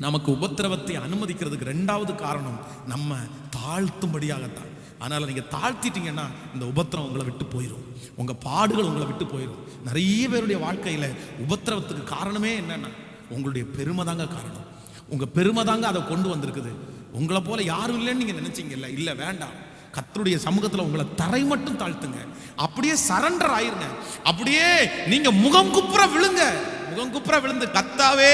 Speaker 1: நமக்கு உபத்திரவத்தை அனுமதிக்கிறதுக்கு 2வது காரணம் நம்ம தாழ்த்தும்படியாகத்தான். அதனால நீங்க தாழ்த்திட்டீங்கன்னா இந்த உபத்திரம் உங்களை விட்டு போயிடும், உங்க பாடுகள் உங்களை விட்டு போயிடும். நிறைய பேருடைய வாழ்க்கையில உபத்திரவத்துக்கு காரணமே என்னன்னா உங்களுடைய பெருமை தாங்க காரணம். உங்க பெருமை தாங்க அதை கொண்டு வந்திருக்குது. உங்களை போல யாரும் இல்லைன்னு நீங்க நினைச்சீங்கல்ல, இல்ல வேண்டாம். கர்த்தருடைய சமூகத்தில் உங்களை தரை மட்டும் தாழ்த்துங்க, அப்படியே சரண்டர் ஆயிருங்க, அப்படியே நீங்க முகம் குப்புற விழுங்க, முகம் குப்புற விழுந்து கர்த்தாவே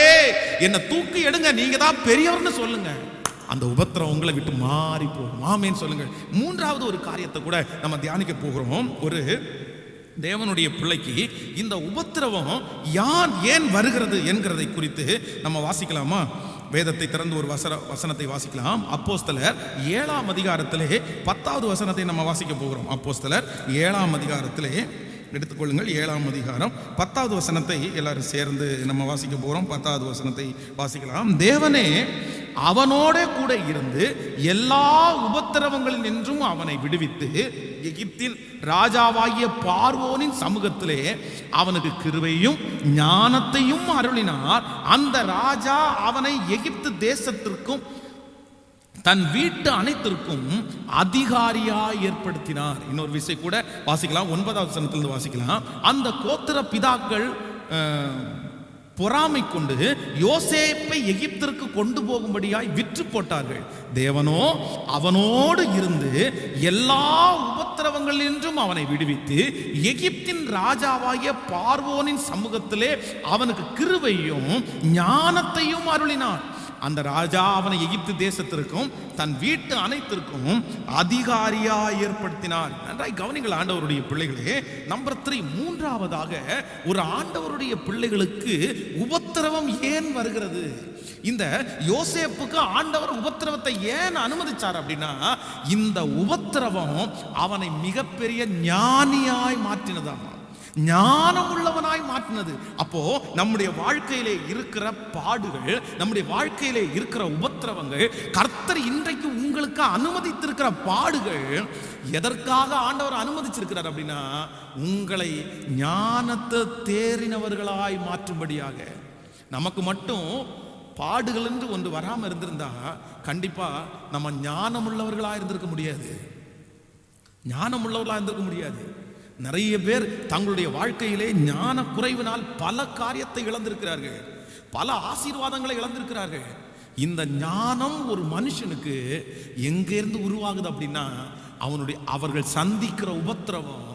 Speaker 1: என்னை தூக்கி எடுங்க, நீங்க தான் பெரியவர்னு சொல்லுங்க. அந்த உபத்திரம் உங்களை விட்டு மாறி போகும். ஆமென் சொல்லுங்க. மூன்றாவது ஒரு காரியத்தை கூட நம்ம தியானிக்க போகிறோம். ஒரு தேவனுடைய பிள்ளைக்கு இந்த உபத்திரவம் ஏன் வருகிறது என்கிறதை குறித்து நம்ம வாசிக்கலாமா? வேதத்தை திறந்து ஒரு வசனத்தை வாசிக்கலாம். அப்போஸ்தலர் 7ஆம் அதிகாரத்திலே 10வது வசனத்தை நம்ம வாசிக்க போகிறோம். அப்போஸ்தலர் 7ஆம் அதிகாரத்திலே எடுத்துக்கொள்ளுங்கள். 7ஆம் அதிகாரம் 10வது வசனத்தை எல்லாரும் சேர்ந்து நம்ம வாசிக்க போகிறோம். 10வது வசனத்தை வாசிக்கலாம். தேவனே அவனோட கூட இருந்து எல்லா உபத்திரவங்களில் நின்றும் அவனை விடுவித்து எகிப்தின் ராஜாவாகிய பார்வோனின் சமூகத்திலே அவனுக்கு கிருபையும் ஞானத்தையும் அருளினார். அந்த ராஜா அவனை எகிப்து தேசத்திற்கும் தன் வீட்டு அனைத்திற்கும் அதிகாரியாய் ஏற்படுத்தினார். இன்னொரு விஷயம் கூட வாசிக்கலாம். 9வது வசனத்திலிருந்து வாசிக்கலாம். அந்த கோத்திர பிதாக்கள் பொறாமை கொண்டு யோசேப்பை எகிப்திற்கு கொண்டு போகும்படியாய் விற்று போட்டார்கள். தேவனோ அவனோடு இருந்து எல்லா உபத்திரவங்களின்றும் அவனை விடுவித்து எகிப்தின் ராஜாவாகிய பார்வோனின் சமூகத்திலே அவனுக்கு கிருபையும் ஞானத்தையும் அருளினார். அந்த ராஜா அவனை எகிப்து தேசத்திற்கும் தன் வீட்டு அனைத்திற்கும் அதிகாரியா ஏற்படுத்தினார். நன்றாய் கவனிங்கள் ஆண்டவருடைய பிள்ளைகளே. நம்பர் 3, மூன்றாவதாக ஒரு ஆண்டவருடைய பிள்ளைகளுக்கு உபத்திரவம் ஏன் வருகிறது? இந்த யோசேப்புக்கு ஆண்டவர் உபத்திரவத்தை ஏன் அனுமதிச்சார் அப்படின்னா, இந்த உபத்திரவம் அவனை மிகப்பெரிய ஞானியாய் மாற்றினதாம், ஞானம் உள்ளவனாய் மாற்றினது. அப்போ நம்முடைய வாழ்க்கையிலே இருக்கிற பாடுகள், நம்முடைய வாழ்க்கையிலே இருக்கிற உபத்திரவங்கள், கர்த்தர் இன்றைக்கு உங்களுக்கு அனுமதித்திருக்கிற பாடுகள் எதற்காக ஆண்டவர் அனுமதிச்சிருக்கிறார் அப்படின்னா, உங்களை ஞானத்தை தேறினவர்களாய் மாற்றும்படியாக. நமக்கு மட்டும் பாடுகள் என்று ஒன்று வராமல் இருந்திருந்தா கண்டிப்பா நம்ம ஞானம் உள்ளவர்களாக இருந்திருக்க முடியாது, ஞானம் உள்ளவர்களாக இருந்திருக்க முடியாது. நிறைய பேர் தங்களுடைய வாழ்க்கையிலே ஞான குறைவினால் பல காரியத்தை இழந்திருக்கிறார்கள், பல ஆசீர்வாதங்களை இழந்திருக்கிறார்கள். இந்த ஞானம் ஒரு மனுஷனுக்கு எங்கிருந்து உருவாகுது அப்படின்னா, அவர்கள் சந்திக்கிற உபத்திரவம்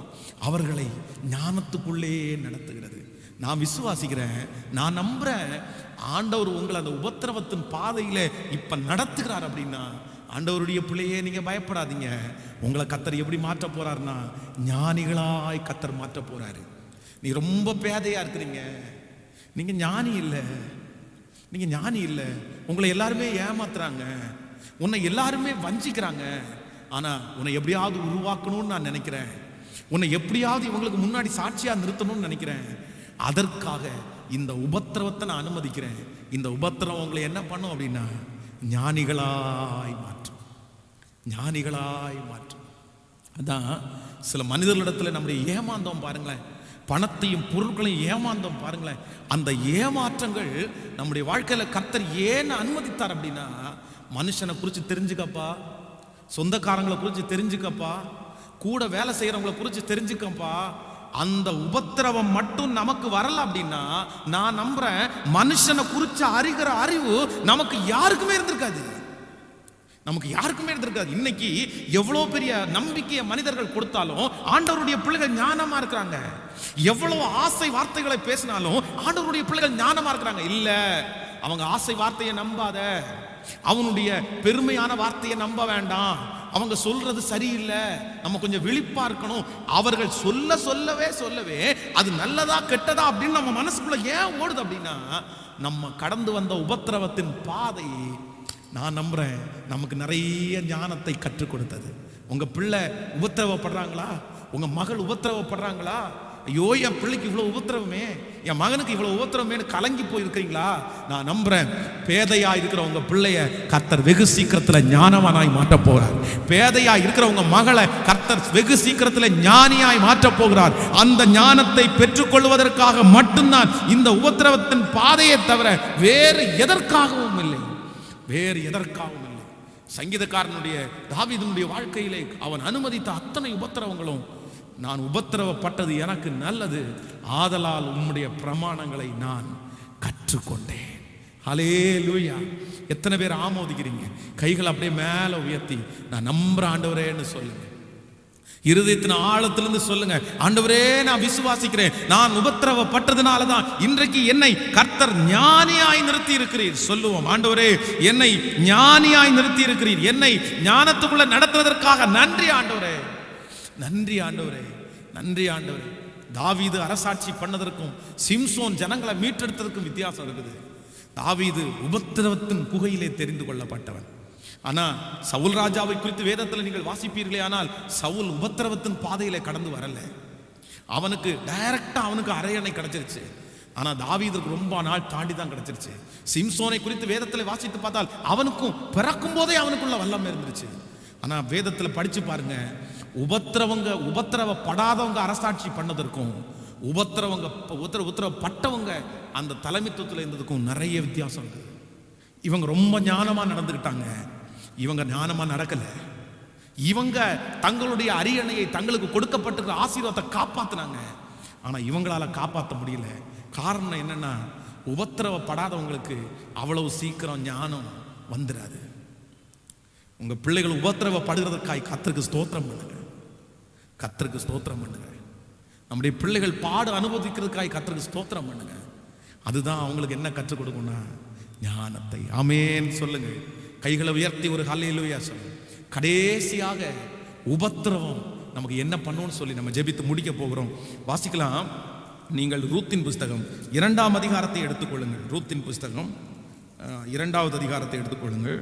Speaker 1: அவர்களை ஞானத்துக்குள்ளே நடத்துகிறது. நான் விசுவாசிக்கிறேன், நான் நம்புறேன், ஆண்டவர் உங்களை அந்த உபத்திரவத்தின் பாதையில இப்ப நடத்துகிறார் அப்படின்னா, ஆண்டவருடைய பிள்ளையே நீங்க பயப்படாதீங்க. உங்களை கர்த்தர் எப்படி மாற்ற போறாருன்னா, ஞானிகளாய் கர்த்தர் மாற்ற போறாரு. நீ ரொம்ப பேதையா இருக்கிறீங்க, நீங்க ஞானி இல்லை, நீங்க ஞானி இல்லை, உங்களை எல்லாருமே ஏமாத்துறாங்க, உன்னை எல்லாருமே வஞ்சிக்கிறாங்க. ஆனா உன்னை எப்படியாவது உருவாக்கணும்னு நான் நினைக்கிறேன், உன்னை எப்படியாவது இவங்களுக்கு முன்னாடி சாட்சியா நிறுத்தணும்னு நினைக்கிறேன். அதற்காக இந்த உபத்திரவத்தை நான் அனுமதிக்கிறேன். இந்த உபத்திரவம் உங்களை என்ன பண்ணும் அப்படின்னா, ஞானிகளாய் மாற்றும், ஞானிகளாய் மாற்றும். அதான் சில மனிதர்களிடத்துல நம்முடைய ஏமாந்தம் பாருங்களேன், பணத்தையும் பொருட்களையும் ஏமாந்தம் பாருங்களேன். அந்த ஏமாற்றங்கள் நம்முடைய வாழ்க்கையில கர்த்தர் ஏன் அனுமதித்தார் அப்படின்னா, மனுஷனை குறித்து தெரிஞ்சுக்கப்பா, சொந்தக்காரங்களை குறித்து தெரிஞ்சுக்கப்பா, கூட வேலை செய்யறவங்களை குறித்து தெரிஞ்சுக்கப்பா. அந்த உபத்திரவம் மட்டும் நமக்கு வரல அப்படின்னா, நான் நம்புறேன் மனுஷனை குறித்து அறிகிற அறிவு நமக்கு யாருக்குமே இருந்திருக்காது, நமக்கு யாருக்குமே இருந்திருக்காது. இன்னைக்கு எவ்வளவு பெரிய நம்பிக்கையை மனிதர்கள் கொடுத்தாலும் ஆண்டவருடைய பிள்ளைகள் ஞானமா இருக்கிறாங்க. எவ்வளவு ஆசை வார்த்தைகளை பேசினாலும் ஆண்டவருடைய பிள்ளைகள் ஞானமா இருக்கிறாங்க. இல்ல, அவங்க ஆசை வார்த்தையை நம்பாத, அவனுடைய பெருமையான வார்த்தையை நம்ப வேண்டாம், அவங்க சொல்றது சரியில்லை, நம்ம கொஞ்சம் விழிப்பா இருக்கணும். அவர்கள் சொல்லவே அது நல்லதா கெட்டதா அப்படின்னு நம்ம மனசுக்குள்ள ஏன் ஓடுது அப்படின்னா, நம்ம கடந்து வந்த உபத்திரவத்தின் பாதை நான் நம்புறேன் நமக்கு நிறைய ஞானத்தை கற்றுக் கொடுத்தது. உங்க பிள்ளை உபத்திரவப்படுறாங்களா, உங்க மகள் உபத்திரவப்படுறாங்களா, ஐயோ என் பிள்ளைக்கு இவ்வளவு உபத்திரவமே, என் மகனுக்கு இவ்வளவு உபத்திரவமே கலங்கி போயிருக்கிறீங்களா? நான் நம்புறேன் பேதையா இருக்கிற உங்க பிள்ளைய கர்த்தர் வெகு சீக்கிரத்துல ஞானவானாய் மாற்ற போறார். பேதையா இருக்கிற உங்க மகளை கர்த்தர் வெகு சீக்கிரத்துல ஞானியாய் மாற்ற போகிறார். அந்த ஞானத்தை பெற்றுக்கொள்வதற்காக மட்டும்தான் இந்த உபத்திரவத்தின் பாதையை தவிர வேறு எதற்காகவும் இல்லை, வேறு எதற்காகவும் இல்லை. சங்கீதக்காரனுடைய தாவீதுனுடைய வாழ்க்கையிலே அவன் அனுமதித்த அத்தனை உபத்திரவங்களும், நான் உபத்திரவப்பட்டது எனக்கு நல்லது, ஆதலால் உம்முடைய பிரமாணங்களை நான் கற்றுக்கொண்டேன். ஹல்லேலூயா. எத்தனை பேர் ஆமோதிக்கிறீங்க? கைகள் அப்படியே மேல உயர்த்தி நான் நம்புற ஆண்டவரேன்னு சொல்லுங்க. இருதயத்தின் ஆழத்திலிருந்து சொல்லுங்க, ஆண்டவரே நான் விசுவாசிக்கிறேன், நான் உபத்திரவப்பட்டதுனால தான் இன்றைக்கு என்னை கர்த்தர் ஞானியாய் நிறுத்தி இருக்கிறீர். சொல்லுவோம், ஆண்டவரே என்னை ஞானியாய் நிறுத்தி இருக்கிறீர், என்னை ஞானத்துக்குள்ள நடத்துவதற்காக நன்றி ஆண்டவரே, நன்றி ஆண்டவரே, நன்றி ஆண்டவரே. தாவீது அரசாட்சி பண்ணதற்கும் சிம்சோன் ஜனங்களை மீட்டெடுத்ததற்கும் வித்தியாசம் இருக்குது. தாவீது உபத்திரவத்தின் குகையிலே தெரிந்து கொள்ளப்பட்டவன். ஆனா சவுல் ராஜாவை குறித்து வேதத்தில் நீங்கள் வாசிப்பீர்களே, ஆனால் சவுல் உபத்திரவத்தின் பாதையில கடந்து வரல. அவனுக்கு டைரக்டா அவனுக்கு அரையணை கிடைச்சிருச்சு. ஆனா தாவீதுக்கு ரொம்ப நாள் தாண்டி தான் கிடைச்சிருச்சு. சிம்சோனை குறித்து வேதத்தில் வாசித்து பார்த்தால் அவனுக்கும் பிறக்கும் போதே அவனுக்குள்ள வல்லமை இருந்துச்சு. ஆனா வேதத்துல படிச்சு பாருங்க, உபத்திரவப்படாதவங்க அரசாட்சி பண்ணதற்கும் உபத்திரவப்பட்டவங்க அந்த தலைமைத்துவத்தில் இருந்ததுக்கும் நிறைய வித்தியாசம் இருக்குது. இவங்க ரொம்ப ஞானமா நடந்துக்கிட்டாங்க, இவங்க ஞானமா நடக்கல. இவங்க தங்களுடைய அரியணையை, தங்களுக்கு கொடுக்கப்பட்டிருக்கிற ஆசீர்வாதத்தை காப்பாத்தினாங்க. ஆனா இவங்களால காப்பாற்ற முடியல. காரணம் என்னன்னா, உபத்திரவப்படாதவங்களுக்கு அவ்வளவு சீக்கிரம் ஞானம் வந்துடாது. உங்க பிள்ளைகள் உபத்திரவப்படுகிறதற்காய் கர்த்தருக்கு ஸ்தோத்திரம் பண்ணுங்க, கர்த்தருக்கு ஸ்தோத்திரம் பண்ணுங்க. நம்முடைய பிள்ளைகள் பாடு அனுபவிக்கிறதுக்காய் கர்த்தருக்கு ஸ்தோத்திரம் பண்ணுங்க. அதுதான் அவங்களுக்கு என்ன கற்றுக் கொடுக்கும்னா ஞானத்தை. ஆமென் சொல்லுங்க. கைகளை உயர்த்தி ஒரு ஹல்லேலூயா சொல்லுங்க. கடைசியாக உபத்திரவம் நமக்கு என்ன பண்ணுன்னு சொல்லி நம்ம ஜெபித்து முடிக்க போகிறோம். வாசிக்கலாம். நீங்கள் ரூத்தின் புஸ்தகம் 2ஆம் அதிகாரத்தை எடுத்துக்கொள்ளுங்கள். ரூத்தின் புஸ்தகம் 2வது அதிகாரத்தை எடுத்துக்கொள்ளுங்கள்.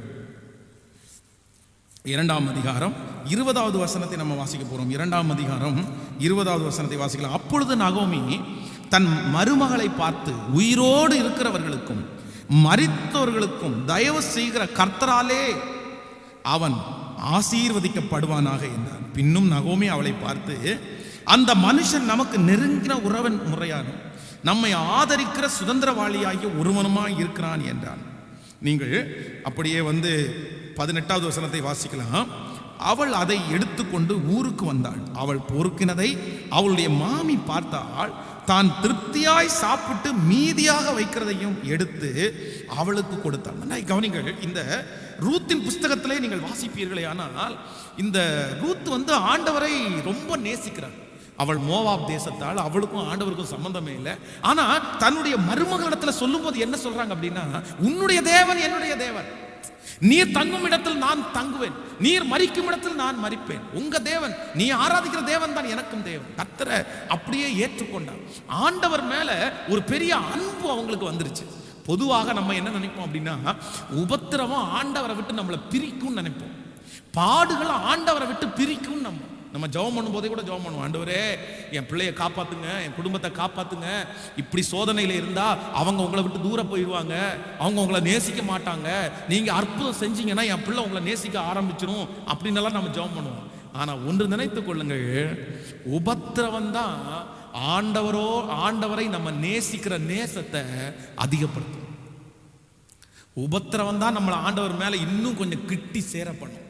Speaker 1: 2ஆம் அதிகாரம் 20வது வசனத்தை நம்ம வாசிக்க போறோம். 2ஆம் அதிகாரம் 20வது வசனத்தை வாசிக்கலாம். அப்பொழுது நகோமி தன் மருமகளை பார்த்து, உயிரோடு இருக்கிறவர்களுக்கும் மரித்தவர்களுக்கும் தயவு செய்கிற கர்த்தராலே அவன் ஆசீர்வதிக்கப்படுவானாக என்றான். பின்னும் நகோமி அவளை பார்த்து, அந்த மனுஷன் நமக்கு நெருங்கின உறவன் முறையான நம்மை ஆதரிக்கிற சுதந்திரவாளியாகிய ஒருவனுமாய் இருக்கிறான் என்றான். நீங்கள் அப்படியே 18வது வசனத்தை வாசிக்கலாம். அவள் அதை எடுத்துக்கொண்டு ஊருக்கு வந்தாள். அவள் பொறுக்கினதை அவளுடைய மாமி பார்த்தாள். தான் திருப்தியாய் சாப்பிட்டு மீதியாக வைக்கிறதையும் எடுத்து அவளுக்கு கொடுத்தாள். கவனிங்கள், இந்த ரூத்தின் புஸ்தகத்திலே நீங்கள் வாசிப்பீர்களே, ஆனால் இந்த ரூத் ஆண்டவரை ரொம்ப நேசிக்கிறார். அவள் மோவாப் தேசத்தால், அவளுக்கும் ஆண்டவருக்கும் சம்பந்தமே இல்லை. ஆனா தன்னுடைய மருமகளிடத்துல சொல்லும் போது என்ன சொல்றாங்க அப்படின்னா, உன்னுடைய தேவன் என்னுடைய தேவன், நீர் தங்கும் இடத்தில் நான் தங்குவேன், நீர் மரிக்கும் இடத்தில் நான் மரிப்பேன். உங்க தேவன், நீ ஆராதிக்கிற தேவன் தான் எனக்கும் தேவன். கர்த்தரை அப்படியே ஏற்றுக்கொண்டார். ஆண்டவர் மேல ஒரு பெரிய அன்பு அவங்களுக்கு வந்துருச்சு. பொதுவாக நம்ம என்ன நினைப்போம் அப்படின்னா, உபத்திரவம் ஆண்டவரை விட்டு நம்மளை பிரிக்கும் நினைப்போம், பாடுகள் ஆண்டவரை விட்டு பிரிக்கும். நம்ம ஜெபம் பண்ணும் போதே கூட ஜெபம் பண்ணுவோம், ஆண்டவரே என் பிள்ளையை காப்பாத்துங்க, என் குடும்பத்தை காப்பாத்துங்க, இப்படி சோதனையில இருந்தா அவங்க உங்களை விட்டு தூரம் போயிடுவாங்க, அவங்க உங்களை நேசிக்க மாட்டாங்க, நீங்க அற்புதம் செஞ்சீங்கன்னா என் பிள்ளை உங்களை நேசிக்க ஆரம்பிச்சிடும் அப்படின்னு எல்லாம் நம்ம ஜெபம் பண்ணுவோம். ஆனா ஒன்று நினைத்துக் கொள்ளுங்கள், உபத்திரவம் தான் ஆண்டவரை நம்ம நேசிக்கிற நேசத்தை அதிகப்படுத்தும். உபத்திரவம் தான் நம்மளை ஆண்டவர் மேல இன்னும் கொஞ்சம் கிட்டி சேர பண்ணும்.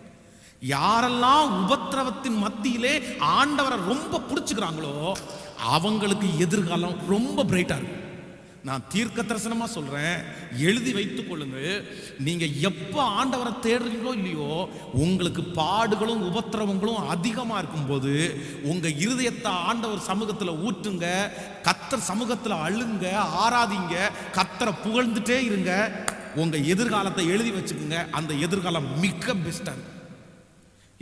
Speaker 1: யாரெல்லாம் உபத்திரவத்தின் மத்தியிலே ஆண்டவரை ரொம்ப பிடிச்சுக்கிறாங்களோ அவங்களுக்கு எதிர்காலம் ரொம்ப பிரைட்டா இருக்கும். நான் தீர்க்க தரிசனமா சொல்றேன், எழுதி வைத்துக் கொள்ளுங்கள். நீங்க எப்ப ஆண்டவரை தேடுறீங்களோ இல்லையோ, உங்களுக்கு பாடுகளும் உபத்திரவங்களும் அதிகமா இருக்கும் போது உங்க இருதயத்தை ஆண்டவர் சமூகத்துல ஊற்றுங்க, கர்த்தர் சமூகத்துல அழுங்க, ஆராதிங்க, கர்த்தரை புகழ்ந்துட்டே இருங்க. உங்க எதிர்காலத்தை எழுதி வச்சுக்கோங்க. அந்த எதிர்காலம் மிக பெஸ்டா இருக்கும்.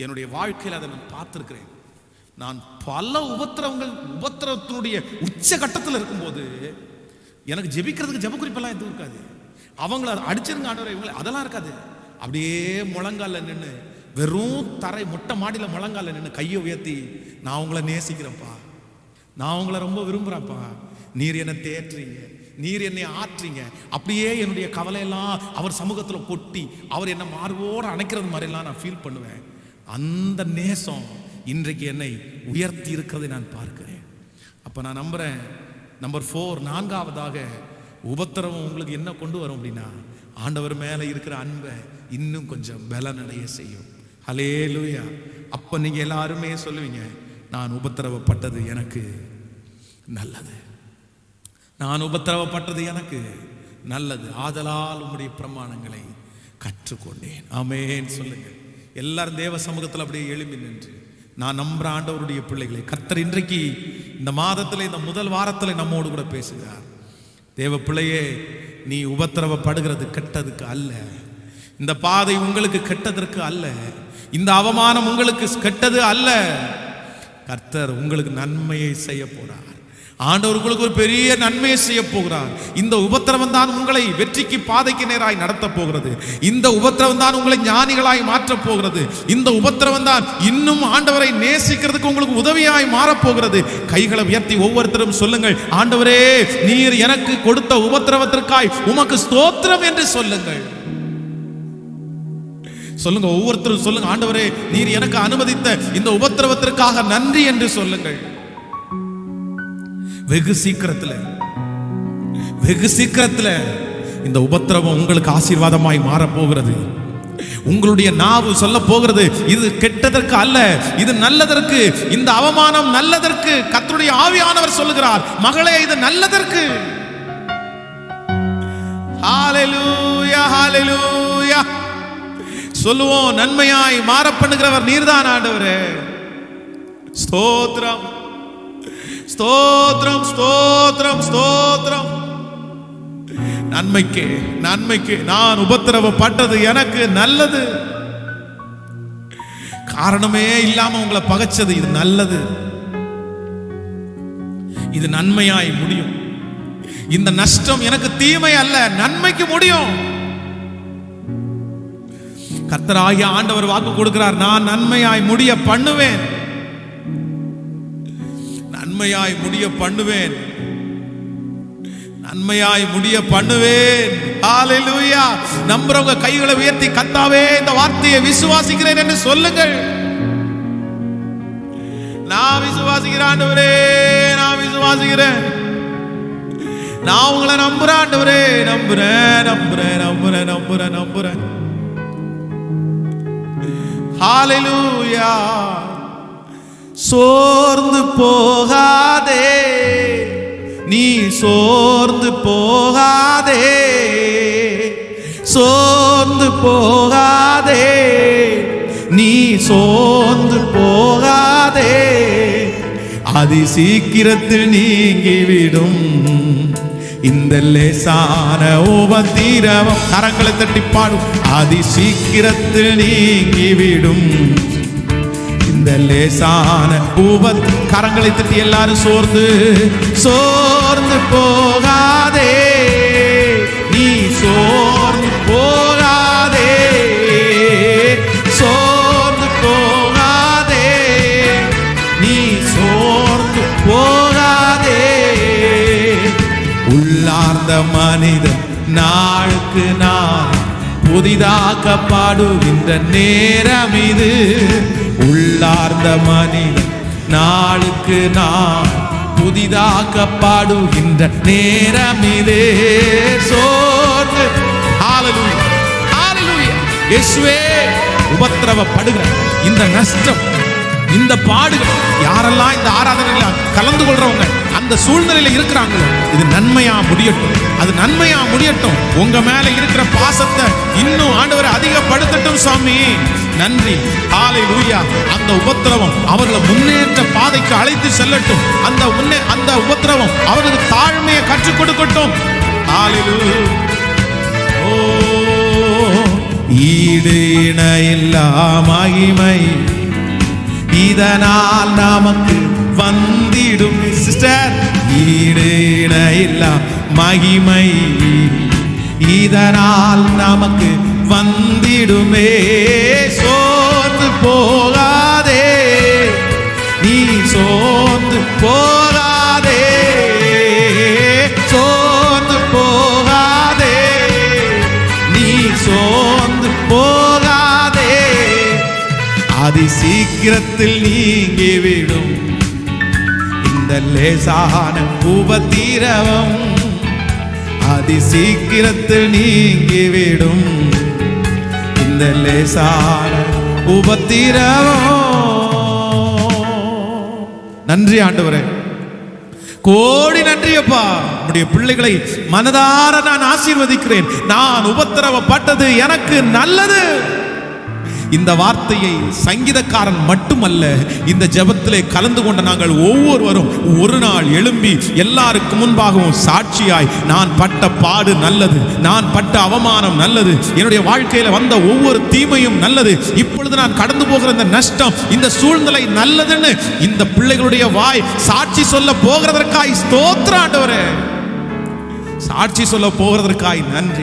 Speaker 1: என்னுடைய வாழ்க்கையில் அதை நான் பார்த்திருக்கிறேன். நான் பல உபத்திரவத்தினுடைய உச்ச கட்டத்தில் இருக்கும்போது எனக்கு ஜெபிக்கிறதுக்கு ஜெப குறிப்பெல்லாம் எதுவும் இருக்காது. அவங்கள அடிச்சிருங்க ஆண்டவரே இவங்களை, அதெல்லாம் இருக்காது. அப்படியே முழங்கால நின்று, வெறும் தரை மொட்டை மாடியில முழங்கால நின்று கையை உயர்த்தி, நான் உங்களை நேசிக்கிறேன்ப்பா, நான் உங்களை ரொம்ப விரும்புறேன்ப்பா, நீர் என்னை தேற்றுறீங்க, நீர் என்னை ஆற்றீங்க. அப்படியே என்னுடைய கவலையெல்லாம் அவர் சமூகத்தில் கொட்டி அவர் என்னை மார்போடு அணைக்கிறது மாதிரிலாம் நான் ஃபீல் பண்ணுவேன். அந்த நேசம் இன்றைக்கு என்னை உயர்த்தி இருக்கிறதை நான் பார்க்கிறேன். அப்ப நான் நம்புறேன். நம்பர் 4, 4ஆவதாக உபத்திரவம் உங்களுக்கு என்ன கொண்டு வரும் அப்படின்னா, ஆண்டவர் மேல இருக்கிற அன்பை இன்னும் கொஞ்சம் பலனடைய செய்யும். ஹல்லேலூயா. அப்ப நீங்க எல்லாருமே சொல்லுவீங்க, நான் உபத்திரவப்பட்டது எனக்கு நல்லது, நான் உபத்திரவப்பட்டது எனக்கு நல்லது, ஆதலால் உம்முடைய பிரமாணங்களை கற்றுக்கொண்டேன். ஆமென் சொல்லுங்க. எல்லாரும் தேவ சமூகத்தில் அப்படியே எழும்பி நின்று, நான் நம்புற ஆண்டவருடைய பிள்ளைகளை, கர்த்தர் இன்றைக்கு இந்த மாதத்தில் இந்த முதல் வாரத்தில் நம்மோடு கூட பேசுகிறார். தேவ பிள்ளையே, நீ உபத்திரவப்படுகிறது கெட்டதுக்கு அல்ல. இந்த பாதை உங்களுக்கு கெட்டதற்கு அல்ல. இந்த அவமானம் உங்களுக்கு கெட்டது அல்ல. கர்த்தர் உங்களுக்கு நன்மையை செய்ய போறார். ஆண்டவர் உங்களுக்கு ஒரு பெரிய நன்மையை செய்ய போகிறார். இந்த உபத்திரவம் தான் உங்களை வெற்றிக்கு பாதைக்கு நேராய் நடத்த போகிறது. இந்த உபத்திரவம் தான் உங்களை ஞானிகளாய் மாற்றப் போகிறது. இந்த உபத்திரவம் தான் இன்னும் ஆண்டவரை நேசிக்கிறதுக்கு உங்களுக்கு உதவியாய் மாறப்போகிறது. கைகளை உயர்த்தி ஒவ்வொருத்தரும் சொல்லுங்கள், ஆண்டவரே, நீர் எனக்கு கொடுத்த உபத்திரவத்திற்காய் உமக்கு ஸ்தோத்திரம் என்று சொல்லுங்கள். சொல்லுங்க, ஒவ்வொருத்தரும் சொல்லுங்க, ஆண்டவரே, நீர் எனக்கு அனுமதித்த இந்த உபத்திரவத்திற்காக நன்றி என்று சொல்லுங்கள். வெகு சீக்கிரத்துல இந்த உபத்திரவம் உங்களுக்கு ஆசீர்வாதமாய் மாறப்போகிறது. உங்களுடைய நாவு சொல்ல போகிறது, இது கெட்டதற்கு அல்ல, இது நல்லதற்கு. இந்த அவமானம் நல்லதற்கு. கர்த்தருடைய ஆவியானவர் சொல்லுகிறார், மகளே, இது நல்லதற்கு. ஹalleluya, ஹalleluya. சொல்லுவோம், நன்மையாய் மாற பண்ணுகிறவர் நீர்தான் ஆண்டவரே. ஸ்தோத்திரம், ஸ்தோத்திரம், ஸ்தோத்திரம், ஸ்தோத்திரம். நன்மைக்கு நன்மைக்கு நான் உபத்திரவப்பட்டது எனக்கு நல்லது. காரணமே இல்லாம உங்களை பகைச்சது இது நல்லது. இது நன்மையாய் முடியும். இந்த நஷ்டம் எனக்கு தீமை அல்ல, நன்மைக்கு முடியும். கர்த்தராகிய ஆண்டவர் வாக்கு கொடுக்கிறார், நான் நன்மையாய் முடிய பண்ணுவேன். நன்மையாய் முடிய பண்ணுவேன். நன்மையாய் முடிய பண்ணுவேன். ஹalleluya. நம்புறவங்க கைகளை உயர்த்தி, கர்த்தாவே, இந்த வார்த்தையை விசுவாசிக்கிறேன் என்று சொல்லுங்கள். நான் விசுவாசிக்கிறேன் ஆண்டவரே, நான் விசுவாசிக்கிறேன். நான் உங்களை நம்புறேன் ஆண்டவரே, நம்புறேன், நம்புறேன், நம்புறேன், நம்புறேன், நம்புறேன். ஹalleluya. சோர்ந்து போகாதே, நீ சோர்ந்து போகாதே, சோர்ந்து போகாதே, நீ சோர்ந்து போகாதே. அதி சீக்கிரத்தில் நீங்கிவிடும் இந்த லேசான உபத்திரவம். கரங்களை தட்டி பாடும், அதி சீக்கிரத்தில் நீங்கிவிடும் இந்த லேசான கரங்களை தட்டி எல்லாரும் சோர்ந்து சோர்ந்து போகாதே, நீ சோர்ந்து போகாதே, சோர்ந்து போகாதே, நீ சோர்ந்து போகாதே. உள்ளார்ந்த மனிதன் நாளுக்கு நாள் புதிதாக்கப்படுகின்ற நேரம் இது. உள்ளார்ந்த மனிதன் நாளுக்கு நாள் புதிதாக்கப்படுகின்ற நேரம் இது. சோர்ந்து, ஹalleluya, ஹalleluya. இயேசுவே, உபத்திரவப்படுகிற இந்த நஷ்டம், இந்த பாடுகள், யாரெல்லாம் இந்த ஆராதனையில கலந்து கொள்றவங்க அந்த சூழ்நிலையில இருக்கிறாங்களோ, இது நன்மையா முடியட்டும், அது நன்மையா முடியட்டும். உங்க மேல இருக்கிற பாசத்தை இன்னும் ஆண்டவரை அதிகப்படுத்தட்டும் சாமி. நன்றி, ஹalleluya. அந்த உபத்திரவம் அவர்களை முன்னேற்ற பாதைக்கு அழைத்து செல்லட்டும். அந்த உபத்திரவம் அவர்களுக்கு தாழ்மையை கற்றுக் கொடுக்கட்டும். ஹalleluya. ஓ, ஈடு இணையில்லா மகிமை இதனால் நமக்கு வந்திடும். சிஸ்டர், ஈடு இணையில்லா மகிமை இதனால் நமக்கு வந்திடுமே. சோர்ந்து போகாதே, நீ சோர்ந்து போகாதே, சோர்ந்து போகாதே, நீ சோர்ந்து போகாதே. அதி சீக்கிரத்தில் நீங்கிவிடும் இந்த லேசான உபத்திரவம். அதி சீக்கிரத்தில் நீங்கிவிடும் இந்த லேசான உபத்திரவம். நன்றி ஆண்டவரே. கோடி நன்றி அப்பா. உம்முடைய பிள்ளைகளை மனதார நான் ஆசீர்வதிக்கிறேன். நான் உபத்திரவப்பட்டது எனக்கு நல்லது. இந்த வார்த்தையை சங்கீதக்காரன் மட்டுமல்ல, இந்த ஜெபத்திலே கலந்து கொண்ட நாங்கள் ஒவ்வொருவரும் ஒரு நாள் எழும்பி எல்லாருக்கும் முன்பாகவும் சாட்சியாய், நான் பட்ட பாடு நல்லது, நான் பட்ட அவமானம் நல்லது, என்னுடைய வாழ்க்கையில வந்த ஒவ்வொரு தீமையும் நல்லது, இப்பொழுது நான் கடந்து போகிற இந்த நஷ்டம், இந்த சூழ்நிலை நல்லதுன்னு இந்த பிள்ளைகளுடைய வாய் சாட்சி சொல்ல போகிறதற்காய் ஸ்தோத்திரம் ஆண்டவரே. சாட்சி சொல்ல போகிறதற்காய் நன்றி.